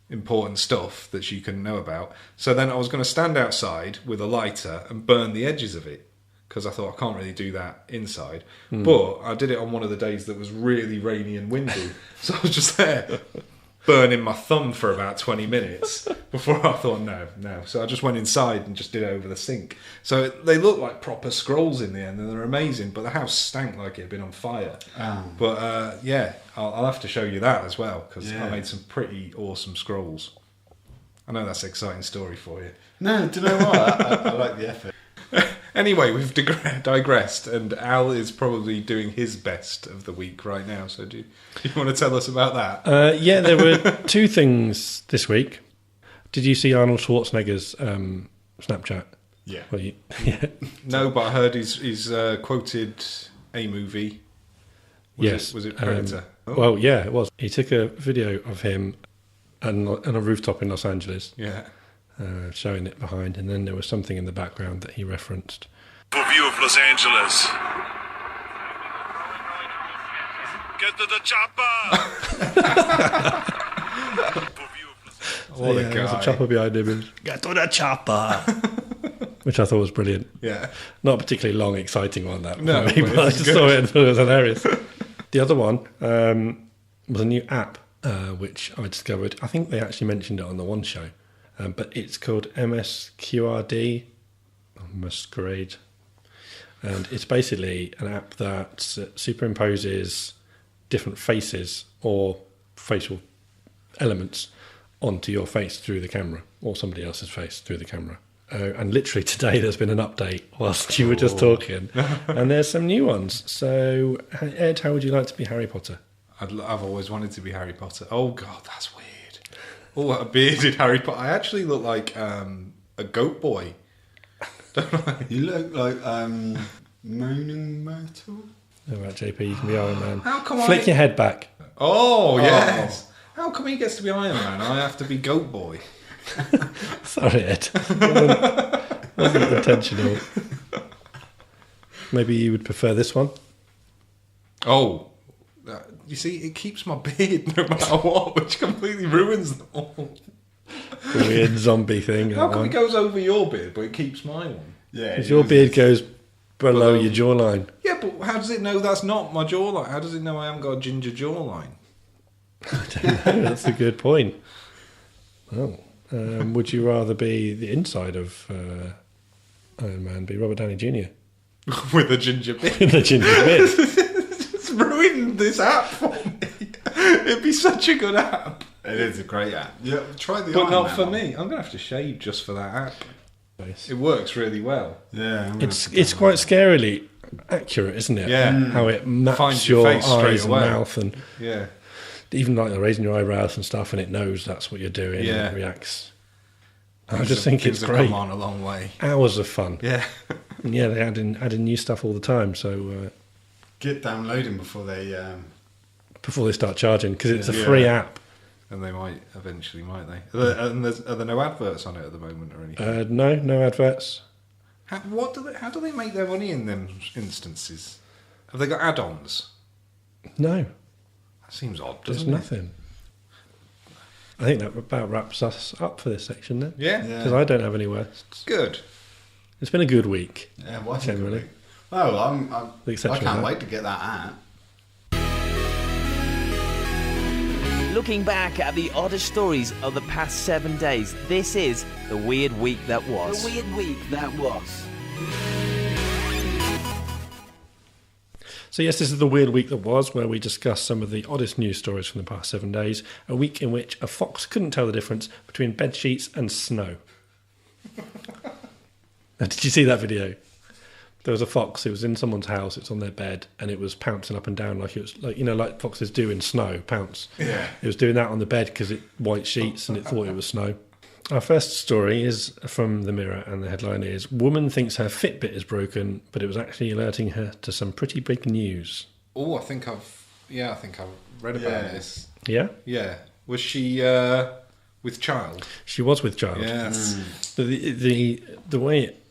important stuff that she couldn't know about. So then I was going to stand outside with a lighter and burn the edges of it. because I thought I can't really do that inside. But I did it on one of the days that was really rainy and windy. So I was just there burning my thumb for about 20 minutes before I thought, no. So I just went inside and just did it over the sink. So they look like proper scrolls in the end, and they're amazing, but the house stank like it had been on fire. But I'll have to show you that as well, because I made some pretty awesome scrolls. I know that's an exciting story for you. No, do you know what? I like the effort. Anyway, we've digressed, and Al is probably doing his best of the week right now. So do you want to tell us about that? Yeah, there were two things this week. Did you see Arnold Schwarzenegger's Snapchat? Yeah. Well, No, but I heard he's quoted a movie. Was it Predator? Well, yeah, it was. He took a video of him on a rooftop in Los Angeles. Yeah. Showing it behind, and then there was something in the background that he referenced. View of Los Angeles. Get to the chopper. What a There's guy. a chopper behind him. And, get to the chopper. Which I thought was brilliant. Yeah. Not a particularly long, exciting one, that. No, for me, but but I it's just good. saw it and thought it was hilarious. The other one was a new app, which I discovered. I think they actually mentioned it on the One Show. But it's called MSQRD, Masquerade. And it's basically an app that superimposes different faces or facial elements onto your face through the camera, or somebody else's face through the camera. And literally today there's been an update whilst you were just talking. And there's some new ones. So, Ed, how would you like to be Harry Potter? I've always wanted to be Harry Potter. Oh, God, that's weird. Oh, a bearded Harry Potter. I actually look like a goat boy. Don't I? You look like Moaning Myrtle. How about JP? You can be Iron Man. How come Flick your head back. Oh, yes. How come he gets to be Iron Man? I have to be goat boy. Sorry, Ed. Wasn't intentional. Maybe you would prefer this one? Oh. You see, it keeps my beard no matter what, which completely ruins them all. The weird zombie thing. How come it goes over your beard, but it keeps my one? Yeah. Because your beard goes below your jawline. Yeah, but how does it know that's not my jawline? How does it know I haven't got a ginger jawline? I don't know. That's a good point. Oh. Would you rather be the inside of Iron Man, be Robert Downey Jr.? With a ginger beard. The ginger beard. It's ruined this app for me. It'd be such a good app. It is a great app. Yeah, try the But Iron not Man for one. me. I'm going to have to shave just for that app. Nice. It works really well. Yeah. I'm gonna have to It's go. quite scarily accurate, isn't it? Yeah. How it maps Finds your your face straight eyes and away. mouth, and Yeah. even like raising your eyebrows and stuff, and it knows that's what you're doing Yeah. and it reacts. I just think it's Things have great. come on a long way. Hours of fun. Yeah. And yeah, they add in new stuff all the time. So Get downloading before they. before they start charging, because it's a Yeah. free app. And they might eventually, might they? Are there no adverts on it at the moment or anything? No adverts. How do they make their money in them instances? Have they got add-ons? No, That seems odd, there's doesn't it? nothing. I think that about wraps us up for this section then. Yeah. Because I don't have any words. Good. It's been a good week. Yeah, what's Generally. it? Oh, I exception of can't that. wait to get that app. Looking back at the oddest stories of the past 7 days, this is the weird week that was. The weird week that was. So yes, this is the weird week that was, where we discuss some of the oddest news stories from the past 7 days. A week in which a fox couldn't tell the difference between bed sheets and snow. Now, did you see that video? There was a fox. It was in someone's house. It's on their bed, and it was pouncing up and down like it was like foxes do in snow. Pounce. Yeah. It was doing that on the bed because it white sheets and it thought it was snow. Our first story is from the Mirror, and the headline is: "Woman thinks her Fitbit is broken, but it was actually alerting her to some pretty big news." Oh, I think I've read about this. Yeah, Yeah. Was she with child? she was with child. Yes. But the way it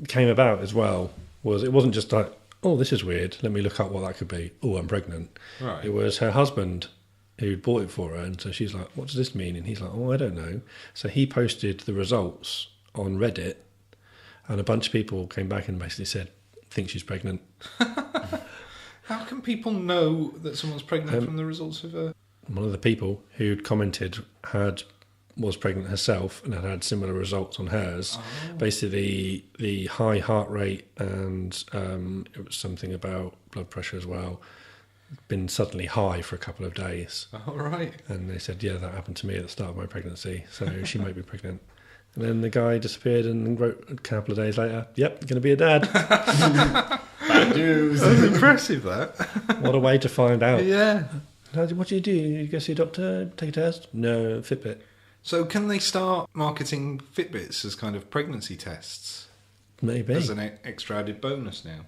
came about as well was it wasn't just like, oh, this is weird, let me look up what that could be. Oh, I'm pregnant. Right. It was her husband who bought it for her, and so she's like, what does this mean? And he's like, oh, I don't know. So he posted the results on Reddit, and a bunch of people came back and basically said, think she's pregnant. How can people know that someone's pregnant from the results of a... One of the people who'd commented was pregnant herself and had had similar results on hers. Oh. Basically, the high heart rate and it was something about blood pressure as well, been suddenly high for a couple of days. Oh, right. And they said, yeah, that happened to me at the start of my pregnancy, so she might be pregnant. And then the guy disappeared and wrote a couple of days later, yep, going to be a dad. Bad news. That's impressive, that. What a way to find out. Yeah. What do? You go see a doctor, take a test? No, Fitbit. So can they start marketing Fitbits as kind of pregnancy tests? Maybe. As an extra added bonus now,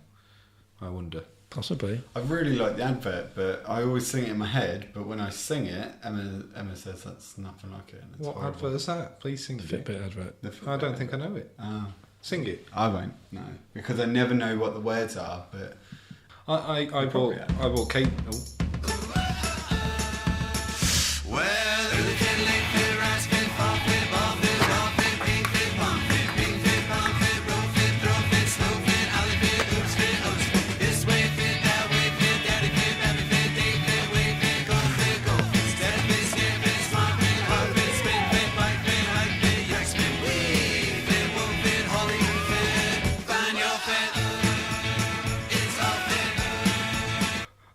I wonder. Possibly. I really like the advert, but I always sing it in my head, but when I sing it, Emma says that's nothing like it. And it's what horrible. advert is that? Please sing The it. Fitbit advert. I don't think I know it. Sing it. I won't, no. Because I never know what the words are, but... I bought Kate... Oh.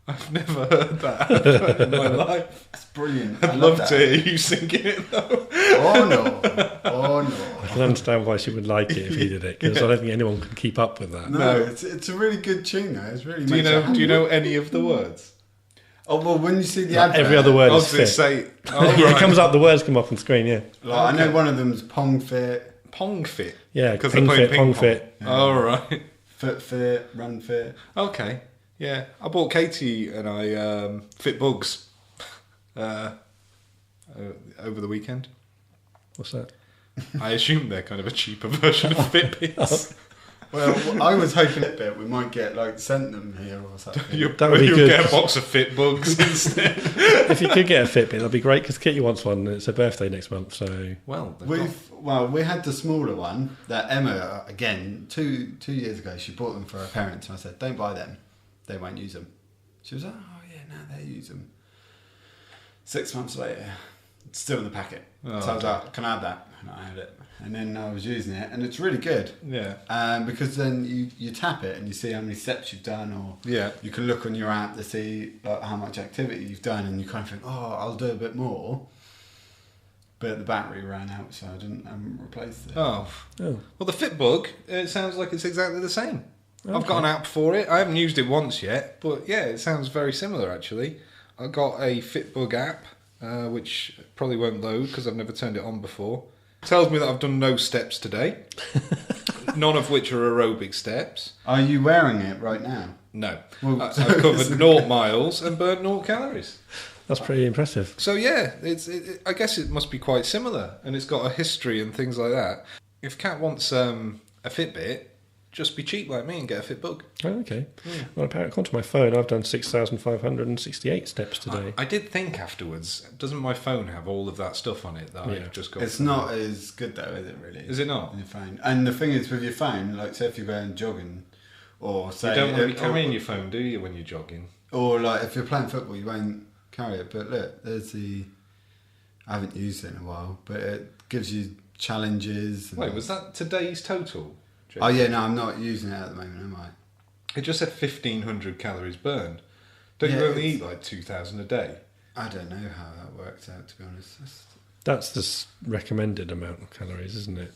I've never heard that in my life. It's brilliant. I'd love to hear you singing it though. Oh no. I can understand why she would like it if he did it, because I don't think anyone can keep up with that. No, it's a really good tune though. It's really. Do you know any of the words? Oh well, when you see the advert, Every other word I is was going to fit. say. Oh, right. It comes up, the words come up on screen, yeah. Like, I know one of them's Pong Fit. Pong Fit? Yeah, because ping they're playing fit, Pong ping pong. Fit. Yeah. Oh, right. Foot Fit, Run Fit. Okay, yeah. I bought Katie and I Fit Bugs over the weekend. What's that? I assume they're kind of a cheaper version of Fitbits. Well, I was hoping that we might get sent them here or something. You'll That would be good. get a box of Fit Bugs instead. If you could get a Fitbit, that'd be great, because Kitty wants one. It's her birthday next month, so... Well, we had the smaller one that Emma, again, two years ago, she bought them for her parents, and I said, don't buy them. They won't use them. She was like, oh yeah, no, they use them. 6 months later, it's still in the packet. Oh, so I was like, can I have that? And I had it. And then I was using it, and it's really good. Yeah. Because then you tap it and you see how many steps you've done, or you can look on your app to see how much activity you've done, and you kind of think, oh, I'll do a bit more. But the battery ran out, so I haven't replaced it. Oh. Well, the Fitbug, it sounds like it's exactly the same. Okay. I've got an app for it. I haven't used it once yet, but yeah, it sounds very similar actually. I got a Fitbug app, which probably won't load because I've never turned it on before. It tells me that I've done no steps today, none of which are aerobic steps. Are you wearing it right now? No. Well, I've covered 0 miles and burned 0 calories. That's pretty impressive. So yeah, I guess it must be quite similar, and it's got a history and things like that. If Kat wants a Fitbit, just be cheap like me and get a Fitbug. Oh, okay. Well, according to my phone, I've done 6,568 steps today. I did think afterwards, doesn't my phone have all of that stuff on it that I've just got? It's not as good though, is it really? Is it not? On your phone. And the thing is with your phone, say if you're going jogging, or say... You don't want to be carrying your phone, do you, when you're jogging? Or if you're playing football, you won't carry it. But look, there's the... I haven't used it in a while, but it gives you challenges. Wait, was that today's total? Oh yeah, no, I'm not using it at the moment, am I? It just said 1,500 calories burned. Don't you only eat 2,000 a day? I don't know how that works out, to be honest. That's the recommended amount of calories, isn't it?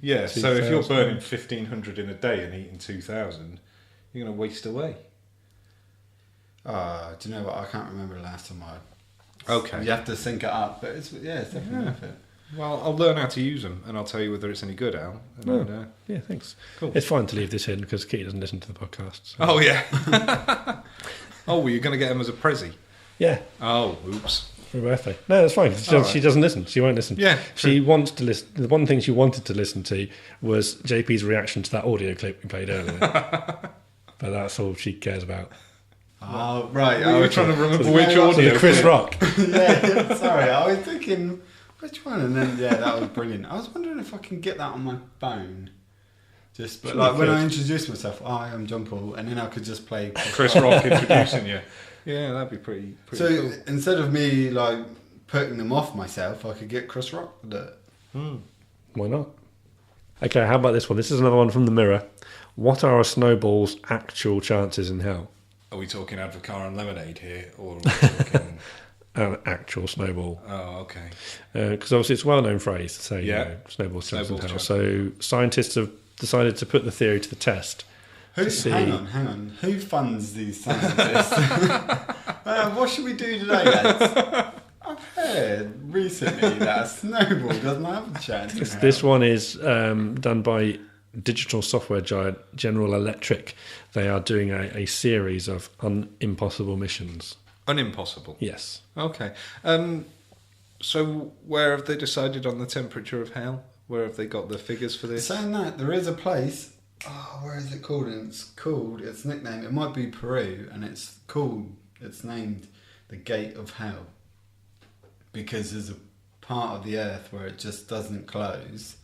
Yeah, so if you're burning 1,500 in a day and eating 2,000, you're going to waste away. Do you know what? I can't remember the last time Okay. You have to sync it up, but it's definitely worth it. Well, I'll learn how to use them, and I'll tell you whether it's any good, Al. Yeah, thanks. Cool. It's fine to leave this in because Kitty doesn't listen to the podcast. So. Oh, yeah. Were you going to get him as a Prezi? Yeah. Oh, oops. For her birthday. No, that's fine. She doesn't listen. She won't listen. Yeah. She wants to listen. The one thing she wanted to listen to was JP's reaction to that audio clip we played earlier. But that's all she cares about. Oh, right. We were trying to remember which audio. The Chris Rock. Yeah, sorry. I was thinking, which one? And then, that was brilliant. I was wondering if I can get that on my phone. But like when I introduced myself, I am John Paul, and then I could just play Chris Rock introducing you. Yeah, that'd be pretty so cool. instead of me like putting them off myself, I could get Chris Rock to do it. Why not? Okay, how about this one? This is another one from the Mirror. What are a snowball's actual chances in hell? Are we talking Advocar and Lemonade here, or are we talking... An actual snowball. Oh, okay. Because obviously it's a well-known phrase to say, snowball's chances in hell. So scientists have decided to put the theory to the test. Hang on. Who funds these scientists? What should we do today, lads? I've heard recently that a snowball doesn't have a chance in hell. This one is done by digital software giant General Electric. They are doing a series of impossible missions. Unimpossible? Yes. Okay. So where have they decided on the temperature of hell? Where have they got the figures for this? Saying that, there is a place. Oh, where is it called? And it's nicknamed, it might be Peru, and it's named the Gate of Hell. Because there's a part of the earth where it just doesn't close,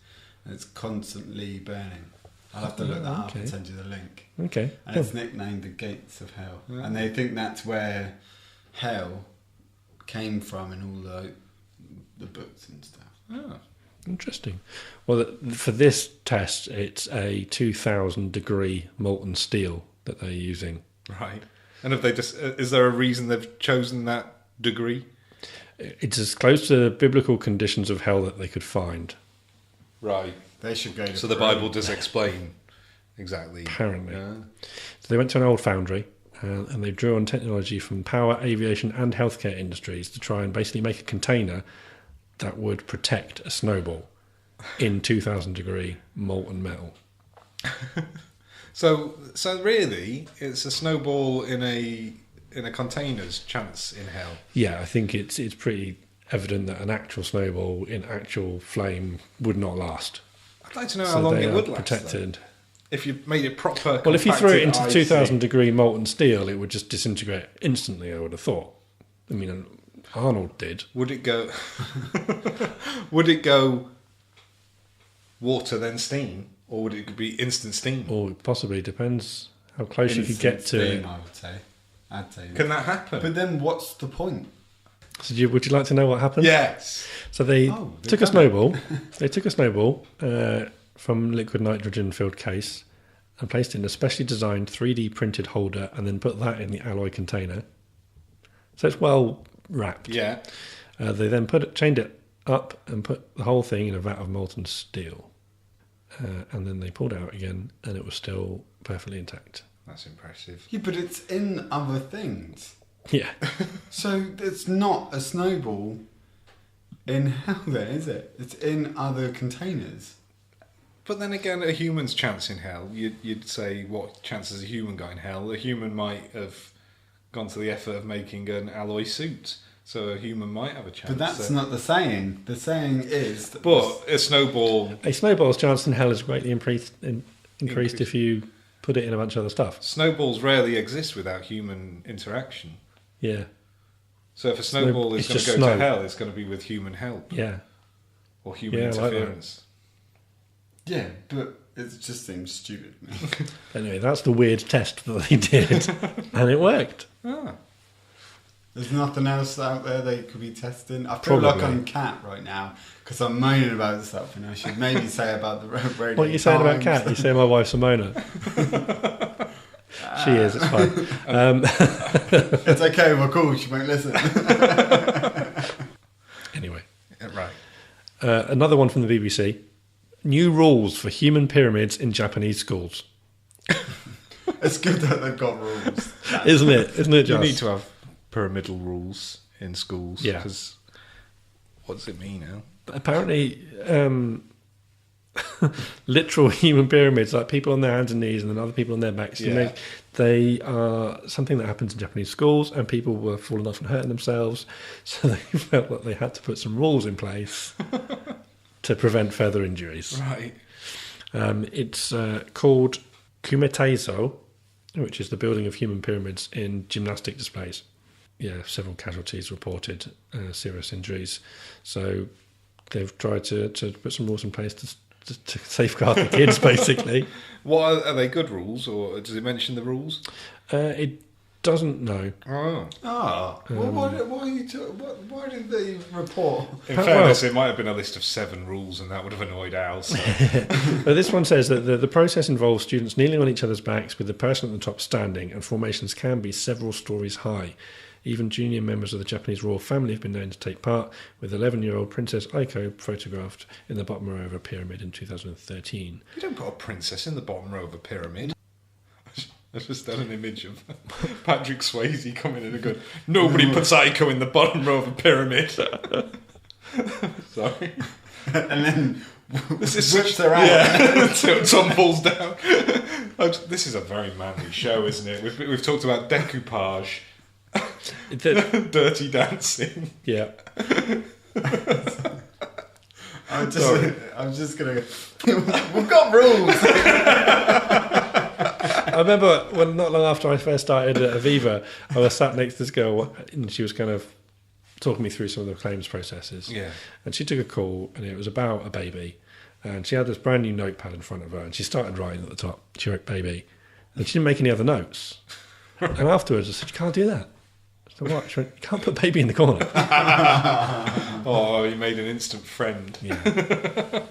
and it's constantly burning. I'll have to look that up and send you the link. Okay. And it's nicknamed the Gates of Hell. Yeah. And they think that's where hell came from in all the books and stuff. Oh, interesting. Well, for this test, it's a 2,000 degree molten steel that they're using. Right. And have they is there a reason they've chosen that degree? It's as close to the biblical conditions of hell that they could find. Right. They should go to So the Bible does explain exactly. Apparently. Yeah. So they went to an old foundry and they drew on technology from power, aviation and healthcare industries to try and basically make a container that would protect a snowball in 2,000 degree molten metal. So really, it's a snowball in a container's chance in hell. Yeah, I think it's pretty evident that an actual snowball in actual flame would not last. I'd like to know how long it would last. Protected. Though. If you made it proper. Well, if you threw it into icy. 2,000 degree molten steel, it would just disintegrate instantly, I would have thought. I mean, Arnold did. Would it go? Would it go water then steam, or would it be instant steam? Or possibly depends how close you could get to steam, it. I would say. I'd say. Can that happen? But then, what's the point? So would you like to know what happened? Yes. So they took a snowball. They took a snowball from liquid nitrogen filled case and placed it in a specially designed 3D printed holder, and then put that in the alloy container. So it's well wrapped. Yeah. They then chained it up and put the whole thing in a vat of molten steel, and then they pulled it out again, and it was still perfectly intact. That's impressive. Yeah, but it's in other things. Yeah. So it's not a snowball in hell then, is it? It's in other containers. But then again, a human's chance in hell, you'd say, what chance has a human got in hell? A human might have gone to the effort of making an alloy suit, so a human might have a chance. But that's not the saying. The saying is... But a snowball... A snowball's chance in hell is greatly increased if you put it in a bunch of other stuff. Snowballs rarely exist without human interaction. Yeah. So if a snowball is going to go to hell, it's going to be with human help. Yeah. Or human interference. Yeah, but it just seems stupid to me. Anyway, that's the weird test that they did. And it worked. Ah. There's nothing else out there they could be testing. I feel like I'm Cat right now because I'm moaning about stuff, and I should maybe say about the radio. What are you saying about Cat? You say my wife Simona. She is, it's fine. It's okay if I call, she won't listen. Anyway. Right. Another one from the BBC. New rules for human pyramids in Japanese schools. It's good that they've got rules. Isn't it? Isn't it just? You need to have pyramidal rules in schools. Yeah. Because what does it mean now? Apparently, literal human pyramids, like people on their hands and knees and then other people on their backs, they are something that happens in Japanese schools, and people were falling off and hurting themselves, so they felt that they had to put some rules in place to prevent further injuries. Right. It's called kumetaizo, which is the building of human pyramids in gymnastic displays. Yeah, several casualties reported, serious injuries. So they've tried to put some rules in place to to safeguard the kids, basically. What are they good rules, or does it mention the rules? It doesn't know. Oh. Well, why did they report? In fairness, it might have been a list of 7 rules, and that would have annoyed Al. So. But this one says that the process involves students kneeling on each other's backs with the person at the top standing, and formations can be several stories high. Even junior members of the Japanese royal family have been known to take part, with 11-year-old Princess Aiko photographed in the bottom row of a pyramid in 2013. You don't put a princess in the bottom row of a pyramid. I've just done an image of Patrick Swayze coming in and going, nobody puts Aiko in the bottom row of a pyramid. Sorry. And then this whips her out. Yeah, until Tom falls down. This is a very manly show, isn't it? We've talked about decoupage, dirty dancing. Yeah. I'm just going to... We've got rules. I remember when not long after I first started at Aviva, I was sat next to this girl and she was kind of talking me through some of the claims processes. Yeah. And she took a call and it was about a baby. And she had this brand new notepad in front of her and she started writing at the top. She wrote baby. And she didn't make any other notes. And afterwards I said, you can't do that. I said, what? She went, you can't put baby in the corner. Oh, you made an instant friend. Yeah.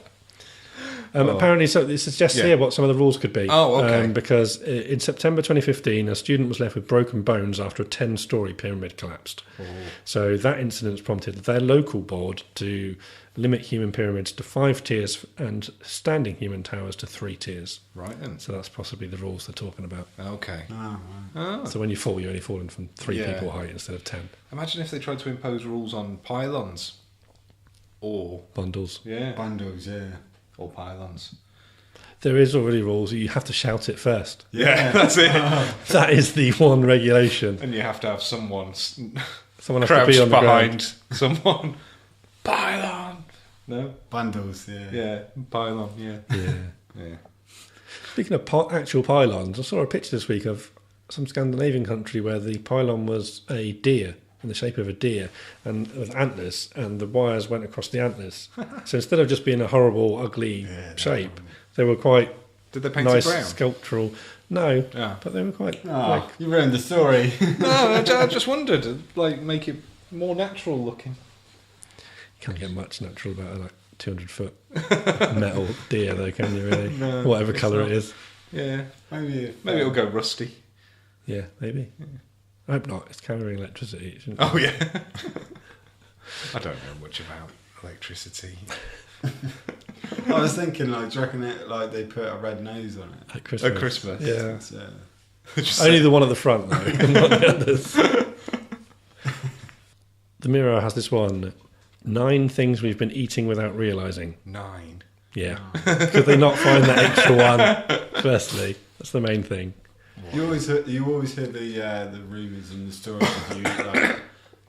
Apparently, so it suggests here what some of the rules could be. Oh, okay. Because in September 2015, a student was left with broken bones after a 10-storey pyramid collapsed. Oh. So that incident prompted their local board to limit human pyramids to 5 tiers and standing human towers to 3 tiers. Right then. So that's possibly the rules they're talking about. Okay. So when you fall, you're only falling from 3 people height instead of 10. Imagine if they tried to impose rules on pylons. Or... bundles. Yeah. Bundles, yeah. Or pylons. There is already rules. You have to shout it first. Yeah, that's it. That is the one regulation. And you have to have someone has to crouched be on the behind ground. someone. Pylon. No. Bundles, yeah. Yeah. Pylon. Yeah. Yeah. Speaking of actual pylons, I saw a picture this week of some Scandinavian country where the pylon was a deer, in the shape of a deer, and with antlers, and the wires went across the antlers. So instead of just being a horrible, ugly shape, they were quite Did they paint nice, it brown? Sculptural. No, Yeah. but they were quite. You ruined the story. No, I just wondered, like, make it more natural looking. You can't get much natural about a 200-foot metal deer, though, can you? Really? No, whatever it's colour not. it is. Yeah. Maybe Maybe it'll go rusty. Yeah, maybe. Yeah. I hope not. It's carrying electricity. It shouldn't. Oh, yeah. I don't know much about electricity. I was thinking, like, do you reckon it, like, they put a red nose on it? At Christmas. At Christmas. Yeah. So, Only the one at the front, though, not the others. The Mirror has this one: 9 things we've been eating without realising. 9. Yeah. Could they not find that extra one? Firstly, that's the main thing. you always hear the rumours and the stories of you, like,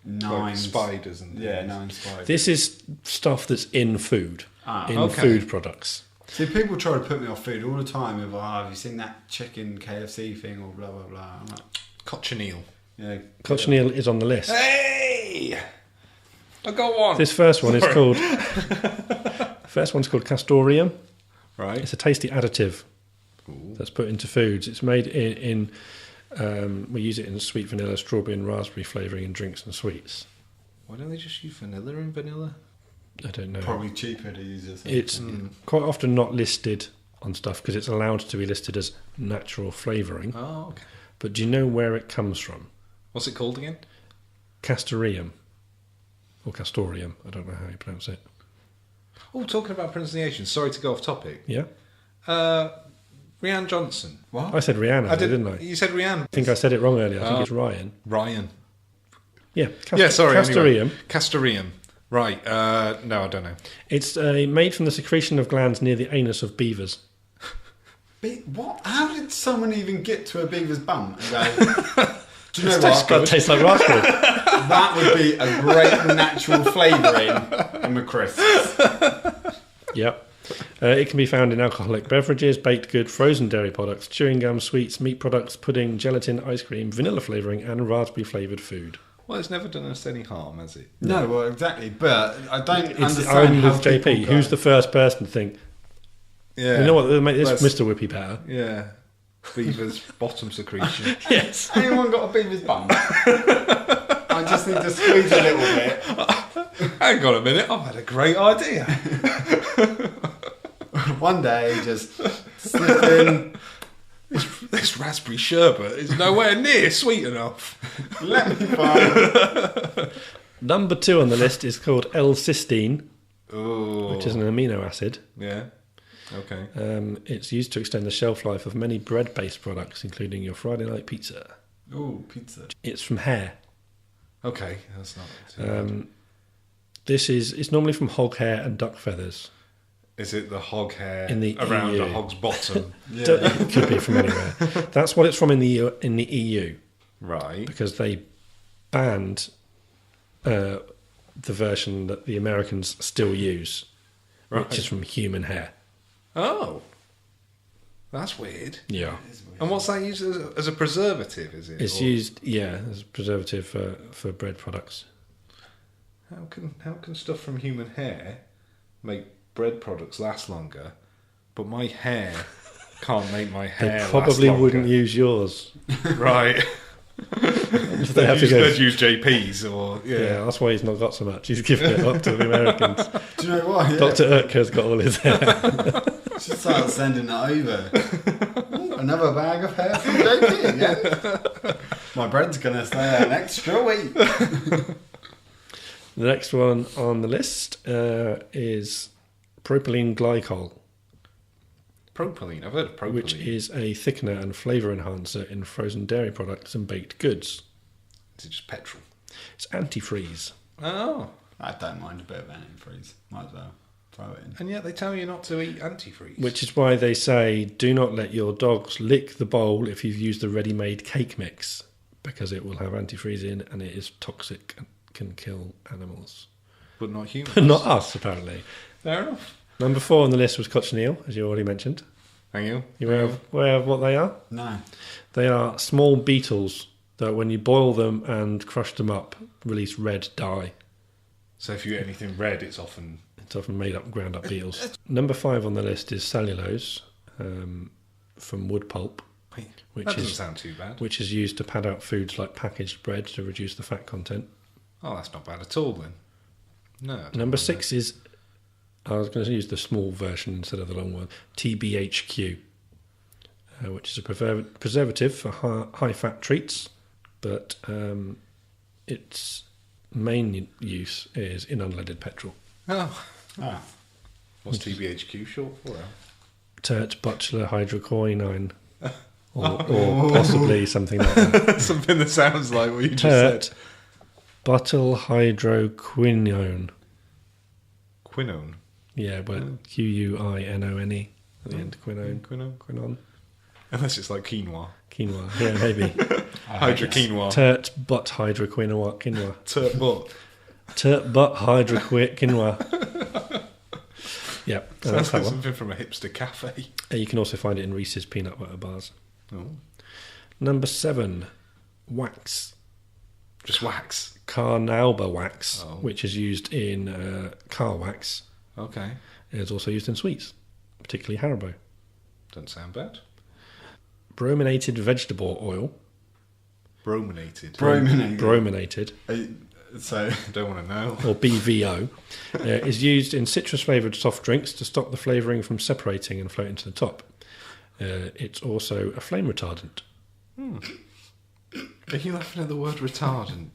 9 Like spiders and 9 spiders. This is stuff that's in food, food products. See, people try to put me off food all the time with, have you seen that chicken KFC thing or blah, blah, blah. I'm like, Cochineal. yeah. Cochineal is on the list. Hey! I got one. This first one is called... First one's called castoreum. Right. It's a tasty additive that's put into foods. It's made in we use it in sweet vanilla, strawberry and raspberry flavouring in drinks and sweets. Why don't they just use vanilla and vanilla? I don't know. Probably cheaper to use this. It's quite often not listed on stuff because it's allowed to be listed as natural flavouring. Oh, okay. But do you know where it comes from? What's it called again? Castoreum. Or castoreum. I don't know how you pronounce it. Oh, talking about pronunciation. Sorry to go off topic. Yeah? Rianne Johnson. What? I said Rihanna, didn't I? You said Rianne. I think I said it wrong earlier. I think it's Ryan. Ryan. Yeah. Sorry. Castoreum. Anyway. Castoreum. Right. No, I don't know. It's made from the secretion of glands near the anus of beavers. What? How did someone even get to a beaver's bum and go, do you know what? That tastes like raspberry. That would be a great natural flavouring in the crisps. Yep. It can be found in alcoholic beverages, baked good, frozen dairy products, chewing gum, sweets, meat products, pudding, gelatin, ice cream, vanilla flavouring and raspberry flavoured food. Well, it's never done us any harm, has it? No, well, exactly. But I don't It's understand I'm how with JP. people go, Who's the first person to think, Yeah. You know what? They make this Mr. Whippy better. Yeah. Beaver's bottom secretion. Yes. Anyone got a beaver's bum? I just need to squeeze a little bit. Hang on a minute, I've had a great idea. One day, just slip in. This raspberry sherbet is nowhere near sweet enough. Let me find. Number 2 on the list is called L-cysteine, Oh. which is an amino acid. Yeah. Okay. It's used to extend the shelf life of many bread-based products, including your Friday night pizza. Ooh, pizza. It's from hair. Okay, that's not too bad. It's normally from hog hair and duck feathers. Is it the hog hair In the around EU. a hog's bottom? It could be from anywhere. That's what it's from in the EU, Right. because they banned the version that the Americans still use, Right. which is from human hair. Oh. That's weird. Yeah. And what's that used as a preservative, is it? It's Or used, as a preservative for bread products. How can stuff from human hair make bread products last longer, but my hair can't make my hair They probably last longer? wouldn't use yours. Right. They have to go. They'd use JP's or... Yeah, that's why he's not got so much. He's giving it up to the Americans. Do you know what? Yeah. Dr. Urker's got all his hair. Just start sending it over. Ooh, another bag of hair from JP again. My bread's going to stay an extra week. The next one on the list is propylene glycol, Propylene. I've heard of propylene. which is a thickener and flavour enhancer in frozen dairy products and baked goods. Is it just petrol? It's antifreeze. Oh. I don't mind a bit of antifreeze. Might as well throw it in. And yet they tell you not to eat antifreeze. Which is why they say do not let your dogs lick the bowl if you've used the ready-made cake mix, because it will have antifreeze in and it is toxic and can kill animals. But not humans. But not us, apparently. Fair enough. Number 4 on the list was cochineal, as you already mentioned. Thank you. You aware of what they are? No. They are small beetles that when you boil them and crush them up, release red dye. So if you eat anything red, it's often... It's often made up, ground up beetles. Number 5 on the list is cellulose from wood pulp, that doesn't sound too bad. which is used to pad out foods like packaged bread to reduce the fat content. Oh, that's not bad at all then. No. I don't Number mind 6 is, I was going to use the small version instead of the long one, TBHQ, which is a preservative for high fat treats, but its main use is in unleaded petrol. that. Oh. Ah. What's TBHQ short for? Tert butyl hydroquinone, or possibly something like that. Something that sounds like what you just Tert said. butyl hydroquinone. Quinone. Yeah, but Quinone at the end. Quinone. Unless it's like quinoa. Quinoa. Yeah, maybe. Hydroquinoa. Tert but hydroquinoa. Turt butt. Tert but hydroquinoa. Yep, that's Sounds that like one. something from a hipster cafe. You can also find it in Reese's peanut butter bars. Oh. Number 7, wax. Just wax. Carnauba wax, Oh. which is used in car wax. Okay. It is also used in sweets, particularly Haribo. Doesn't sound bad. Brominated vegetable oil. Brominated. Brominated, So, Don't want to know. or BVO, is used in citrus-flavoured soft drinks to stop the flavouring from separating and floating to the top. It's also a flame retardant. Are you laughing at the word retardant?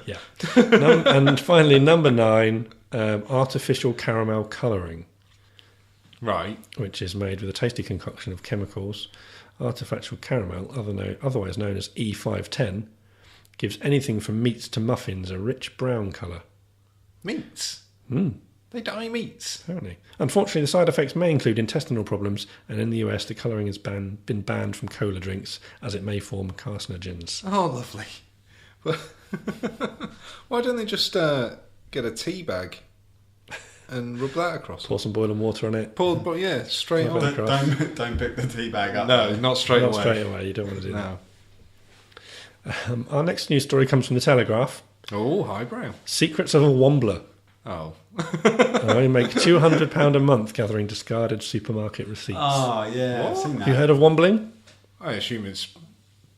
Yeah. And finally, number 9, artificial caramel colouring, Right. which is made with a tasty concoction of chemicals. Artificial caramel, otherwise known as E510, gives anything from meats to muffins a rich brown colour. Meats. They dye meats. Apparently. Unfortunately, the side effects may include intestinal problems, and in the US, the colouring has been banned from cola drinks as it may form carcinogens. Oh, lovely. But why don't they just get a tea bag and rub that across? Pour some boiling water on it. But yeah, straight Rub it on. across. don't pick the tea bag up. No, not straight Not away. straight away, you don't want to do No. that. Our next news story comes from the Telegraph. Oh, highbrow. Secrets of a Wombler. Oh, I make £200 a month gathering discarded supermarket receipts. Oh, yeah, I've seen that. Have you heard of wombling? I assume it's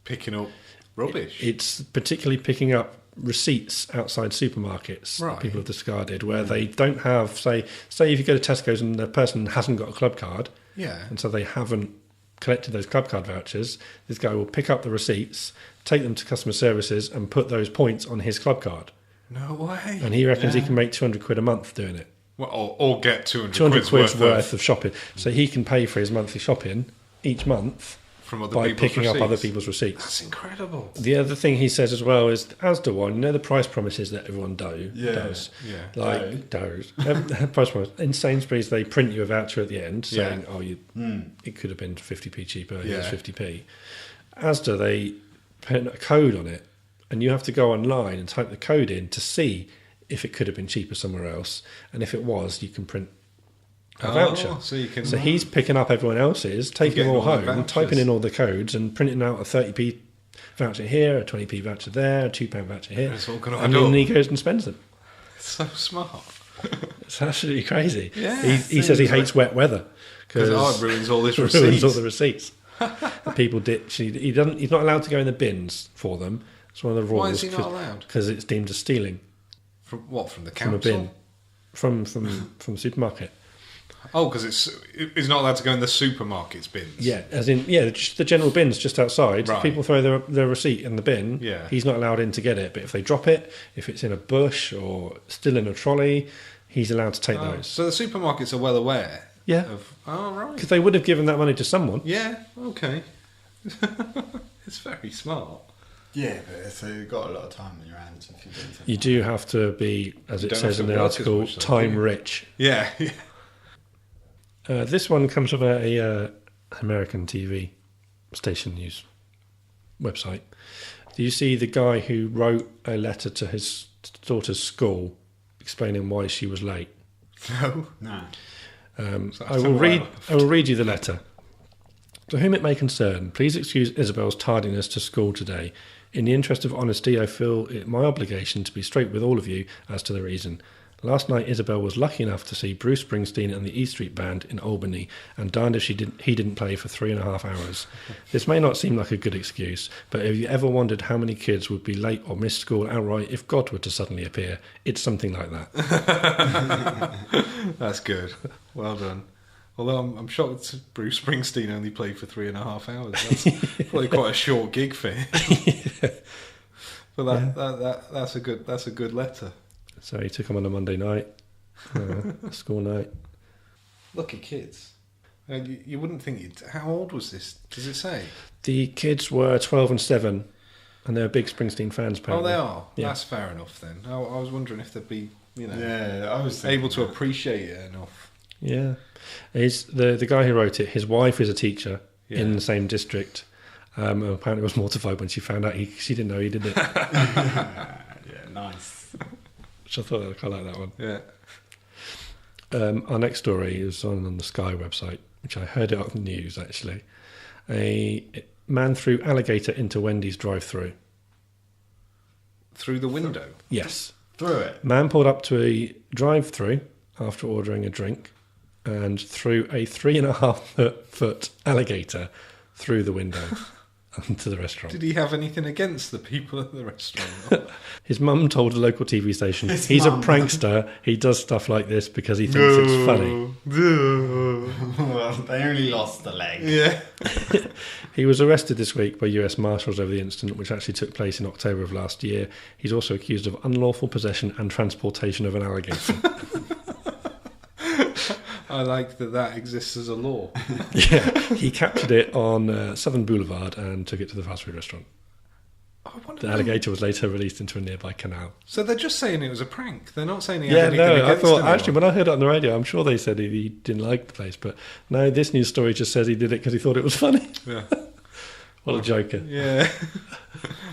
picking up rubbish. It's particularly picking up receipts outside supermarkets that Right. people have discarded, where they don't have, say if you go to Tesco's and the person hasn't got a club card, Yeah. and so they haven't collected those club card vouchers, this guy will pick up the receipts, take them to customer services and put those points on his club card. No way. And he reckons he can make 200 quid a month doing it. Well, or get 200 200 quid's worth of shopping. So he can pay for his monthly shopping each month from other by people's picking receipts. up other people's receipts. That's incredible. The other thing he says as well is Asda one, the price promises that everyone does. Yeah. Like does. Price promise. In Sainsbury's, they print you a voucher at the end saying, it could have been 50p cheaper, here's 50p. Asda, they put a code on it, and you have to go online and type the code in to see if it could have been cheaper somewhere else. And if it was, you can print a voucher. So he's picking up everyone else's, taking them all Getting all the home, vouchers. typing in all the codes and printing out a 30p voucher here, a 20p voucher there, a £2 voucher here. It's all gonna And add then up. he goes and spends them. So smart. It's absolutely crazy. Yeah, he says he hates wet weather Because it ruins all his ruins receipts. all the receipts. People ditch. He's not allowed to go in the bins for them. It's one of the rules. Why is he not allowed? Because it's deemed as stealing From what? From the from council? a bin, from the supermarket. Oh, because it's not allowed to go in the supermarket's bins. Yeah, as in just the general bins just outside. Right. People throw their receipt in the bin. Yeah. He's not allowed in to get it. But if they drop it, if it's in a bush or still in a trolley, he's allowed to take those. So the supermarkets are well aware. Yeah. Right. Because they would have given that money to someone. Yeah. Okay. It's very smart. Yeah, but so you've got a lot of time on your hands if you're doing something. You do have to be, as You it don't says have in to the work as article, much, though, time do you? rich. Yeah. This one comes from a American TV station news website. Do you see the guy who wrote a letter to his daughter's school explaining why she was late? No. No. I will read you the letter. To whom it may concern, please excuse Isabel's tardiness to school today. In the interest of honesty, I feel it my obligation to be straight with all of you as to the reason. Last night, Isabel was lucky enough to see Bruce Springsteen and the E Street Band in Albany, and darned if he didn't play for 3.5 hours. This may not seem like a good excuse, but have you ever wondered how many kids would be late or miss school outright if God were to suddenly appear? It's something like that. That's good. Well done. Although I'm shocked Bruce Springsteen only played for 3.5 hours. That's probably quite a short gig for him. But that's a good letter. So he took him on a Monday night, a school night. Lucky kids. You wouldn't think how old was this? Does it say? The kids were 12 and 7, and they're big Springsteen fans, apparently. Oh, they are? Yeah. That's fair enough then. I was wondering if they'd be, I was able to that. appreciate it enough. Yeah. The guy who wrote it, his wife is a teacher in the same district. And apparently was mortified when she found out she didn't know he did it. Yeah, nice. Which I thought I quite like that one. Yeah. Our next story is on the Sky website, which I heard it on the news, actually. A man threw alligator into Wendy's drive-thru. Through the window? Yes. Through it? Man pulled up to a drive-thru after ordering a drink and threw a 3.5 foot alligator through the window into the restaurant. Did he have anything against the people at the restaurant? His mum told a local TV station, he's a prankster, he does stuff like this because he thinks it's funny. Well, they only lost the leg. Yeah. He was arrested this week by US Marshals over the incident, which actually took place in October of last year. He's also accused of unlawful possession and transportation of an alligator. I like that exists as a law. Yeah, he captured it on Southern Boulevard and took it to the fast food restaurant. The alligator was later released into a nearby canal. So they're just saying it was a prank. They're not saying he had anything I against thought anyone. actually when I heard it on the radio, I'm sure they said he didn't like the place, but no, this news story just says he did it because he thought it was funny. Yeah. What a joker! Yeah.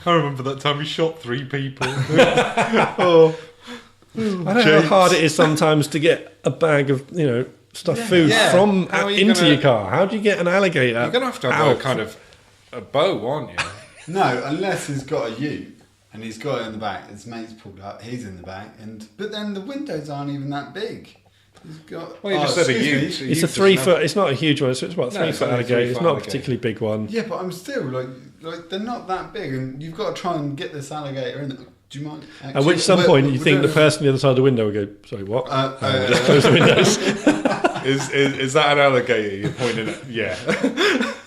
I remember that time he shot 3 people. Oh. I don't know how hard it is sometimes to get a bag of stuffed food from How are you into gonna- your car. How do you get an alligator? You're going to have a kind of a bow, aren't you? No, unless he's got a ute. and he's got it in the back. His mate's pulled up. He's in the back, but then the windows aren't even that big. He's got. Well, you just said a ute. It's a 3 foot. It's not a huge one. So it's about 3 foot alligator. It's not a particularly big one. Yeah, but I'm still like they're not that big, and you've got to try and get this alligator in. Do you mind? At which some point you think the person on the other side of the window would go, "Sorry, what?" Just close the windows. Is that an alligator you're pointing at? Yeah.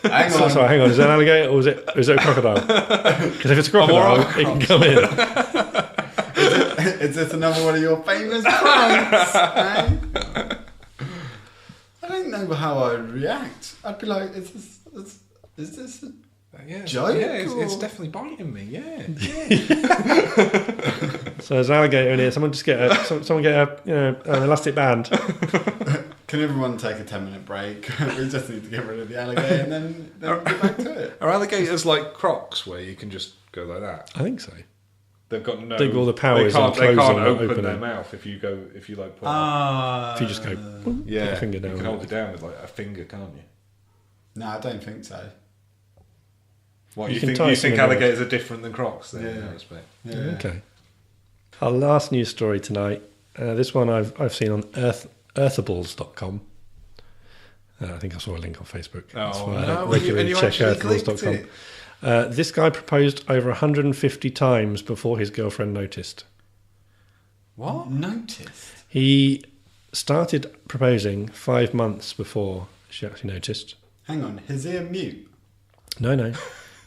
Hang on. Sorry, hang on. Is that an alligator or is it a crocodile? Because if it's a crocodile, it can come in. Is this another one of your famous pranks? Eh? I don't know how I'd react. I'd be like, is this a joke? Yeah, it's definitely biting me. Yeah. So there's an alligator in here. Someone just get an elastic band. Can everyone take a 10-minute break? We just need to get rid of the alligator and then get back to it. Are alligators like crocs where you can just go like that? I think so. They've got no. I think all the power is on closing. They can't open opening their mouth if you like. Put if you just go, put your finger down. You can hold it down with like a finger, can't you? No, I don't think so. What you think alligators are different than crocs? Then, in that respect. Yeah. Okay. Our last news story tonight. This one I've seen on earthables.com. I think I saw a link on Facebook. That's why I regularly check earthables.com. This guy proposed over 150 times before his girlfriend noticed. What? Noticed? He started proposing 5 months before she actually noticed. Hang on, is he a mute? No.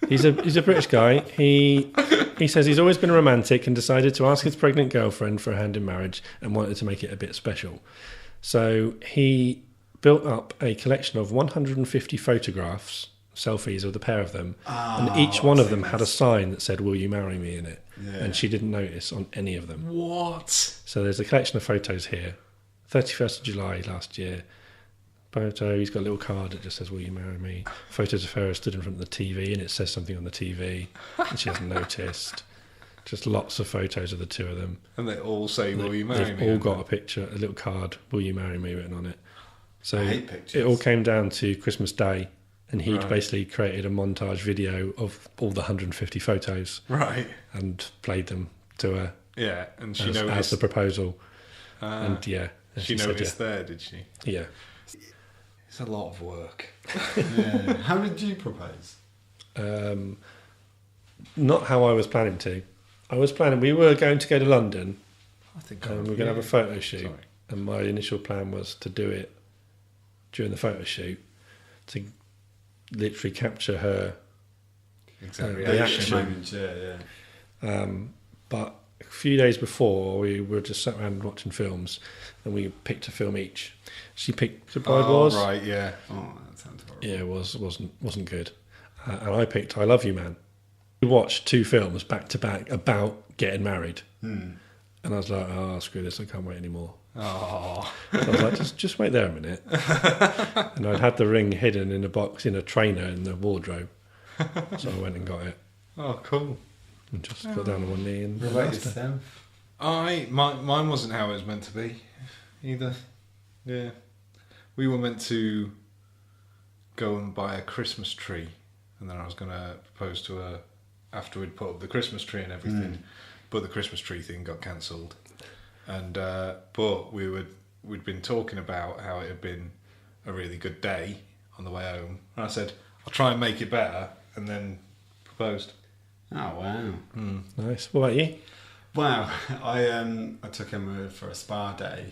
He's a British guy. He says he's always been romantic and decided to ask his pregnant girlfriend for a hand in marriage and wanted to make it a bit special. So he built up a collection of 150 photographs, selfies of the pair of them, and each one of them had a sign that said, "Will you marry me?" in it. Yeah. And she didn't notice on any of them. What? So there's a collection of photos here. 31st of July last year. Photo, he's got a little card that just says, "Will you marry me?" Photos of her stood in front of the TV and it says something on the TV and she hasn't noticed. Just lots of photos of the two of them. And they all say, "Will you marry me?" They've all got a picture, a little card, "Will you marry me?" written on it. So I hate pictures. It all came down to Christmas Day and he'd basically created a montage video of all the 150 photos. Right. And played them to her. Yeah, and she noticed. As the proposal. And yeah. She noticed there, did she? Yeah. It's a lot of work. Yeah. How did you propose? Not how I was planning to. We were going to go to London. I think we were going to have a photo shoot. Sorry. And my initial plan was to do it during the photo shoot to literally capture her reaction. Yeah. But a few days before, we were just sat around watching films and we picked a film each. She picked The Bride Was. Oh, right, yeah. Oh, that sounds horrible. Yeah, it wasn't good. And I picked I Love You Man. We watched 2 films back to back about getting married. And I was like, oh, screw this, I can't wait anymore. Oh. So I was like, just wait there a minute. And I'd had the ring hidden in a box in a trainer in the wardrobe. So I went and got it. Oh, cool. And just got down on one knee and relate yourself. Mine wasn't how it was meant to be either. Yeah. We were meant to go and buy a Christmas tree and then I was going to propose to her after we'd put up the Christmas tree and everything. But the Christmas tree thing got cancelled. And but we'd been talking about how it had been a really good day on the way home. And I said, I'll try and make it better, and then proposed. Oh, wow. Nice. What about you? Wow. I took him for a spa day.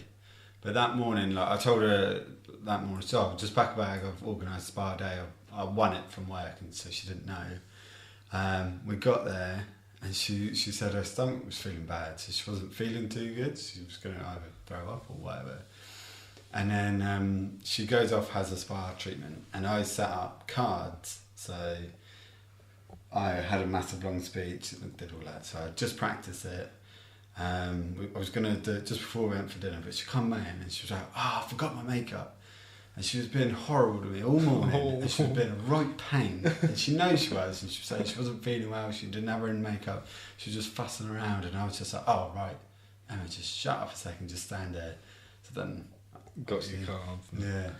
But that morning, I told her that morning, so I'll just pack a bag, I've organised a spa day, I won it from work, and so she didn't know. We got there, and she said her stomach was feeling bad, so she wasn't feeling too good. She was going to either throw up or whatever. And then she goes off, has a spa treatment, and I set up cards. So I had a massive long speech and did all that. So I just practiced it. I was going to do it just before we went for dinner, but she come in and she was like, I forgot my makeup. And she was being horrible to me all morning, and she was being a right pain. And she knows she was, and she was saying she wasn't feeling well, she didn't have her in makeup, she was just fussing around, and I was just like, oh, right. Emma, just shut up a second, just stand there. So then... Got your card. Yeah.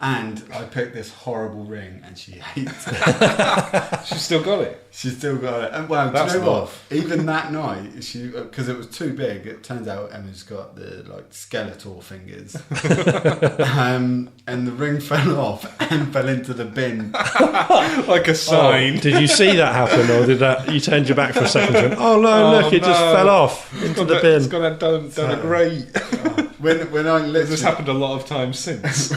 And I picked this horrible ring, and she hates it. She's still got it. She's still got it. And well, That's do you know love. what? Even that night, because it was too big, it turns out Emma's got the Skeletor fingers, and the ring fell off and fell into the bin. Like a sign. Oh, did you see that happen, or did that you turned your back for a second and went, "Oh no, look, it just fell off into the bin"? It's got done a great. When I literally, This happened a lot of times since.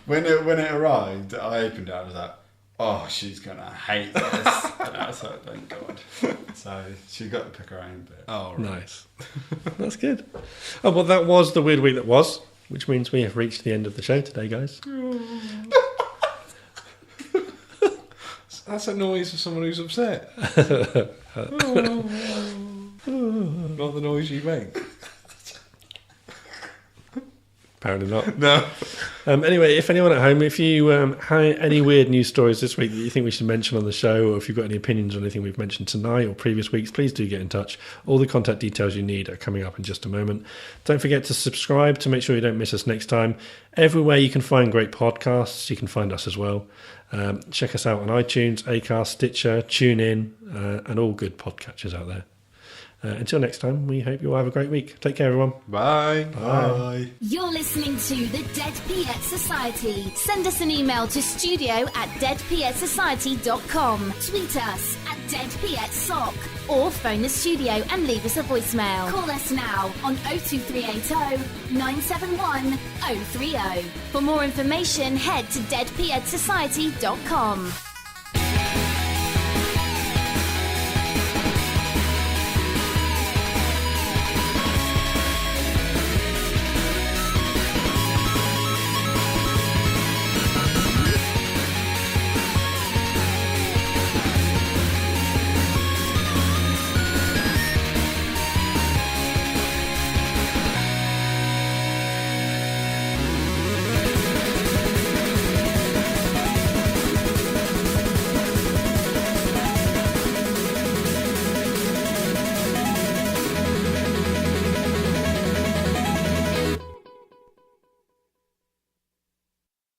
when it arrived, I opened it. I was like, "Oh, she's gonna hate this." And I was like, "Thank God." So she got to pick her own bit. Oh, right. Nice. That's good. Oh, well, that was the weird week that was, which means we have reached the end of the show today, guys. That's a noise of someone who's upset. Not the noise you make. Apparently not. No. Anyway, if anyone at home, if you have any weird news stories this week that you think we should mention on the show, or if you've got any opinions on anything we've mentioned tonight or previous weeks, please do get in touch. All the contact details you need are coming up in just a moment. Don't forget to subscribe to make sure you don't miss us next time. Everywhere you can find great podcasts, you can find us as well. Check us out on iTunes, Acast, Stitcher, TuneIn, and all good podcatchers out there. Until next time, we hope you all have a great week. Take care, everyone. Bye. Bye. You're listening to the Dead Piet Society. Send us an email to studio@deadpietsociety.com. Tweet us at deadpietsoc or phone the studio and leave us a voicemail. Call us now on 02380 971 030. For more information, head to deadpietsociety.com.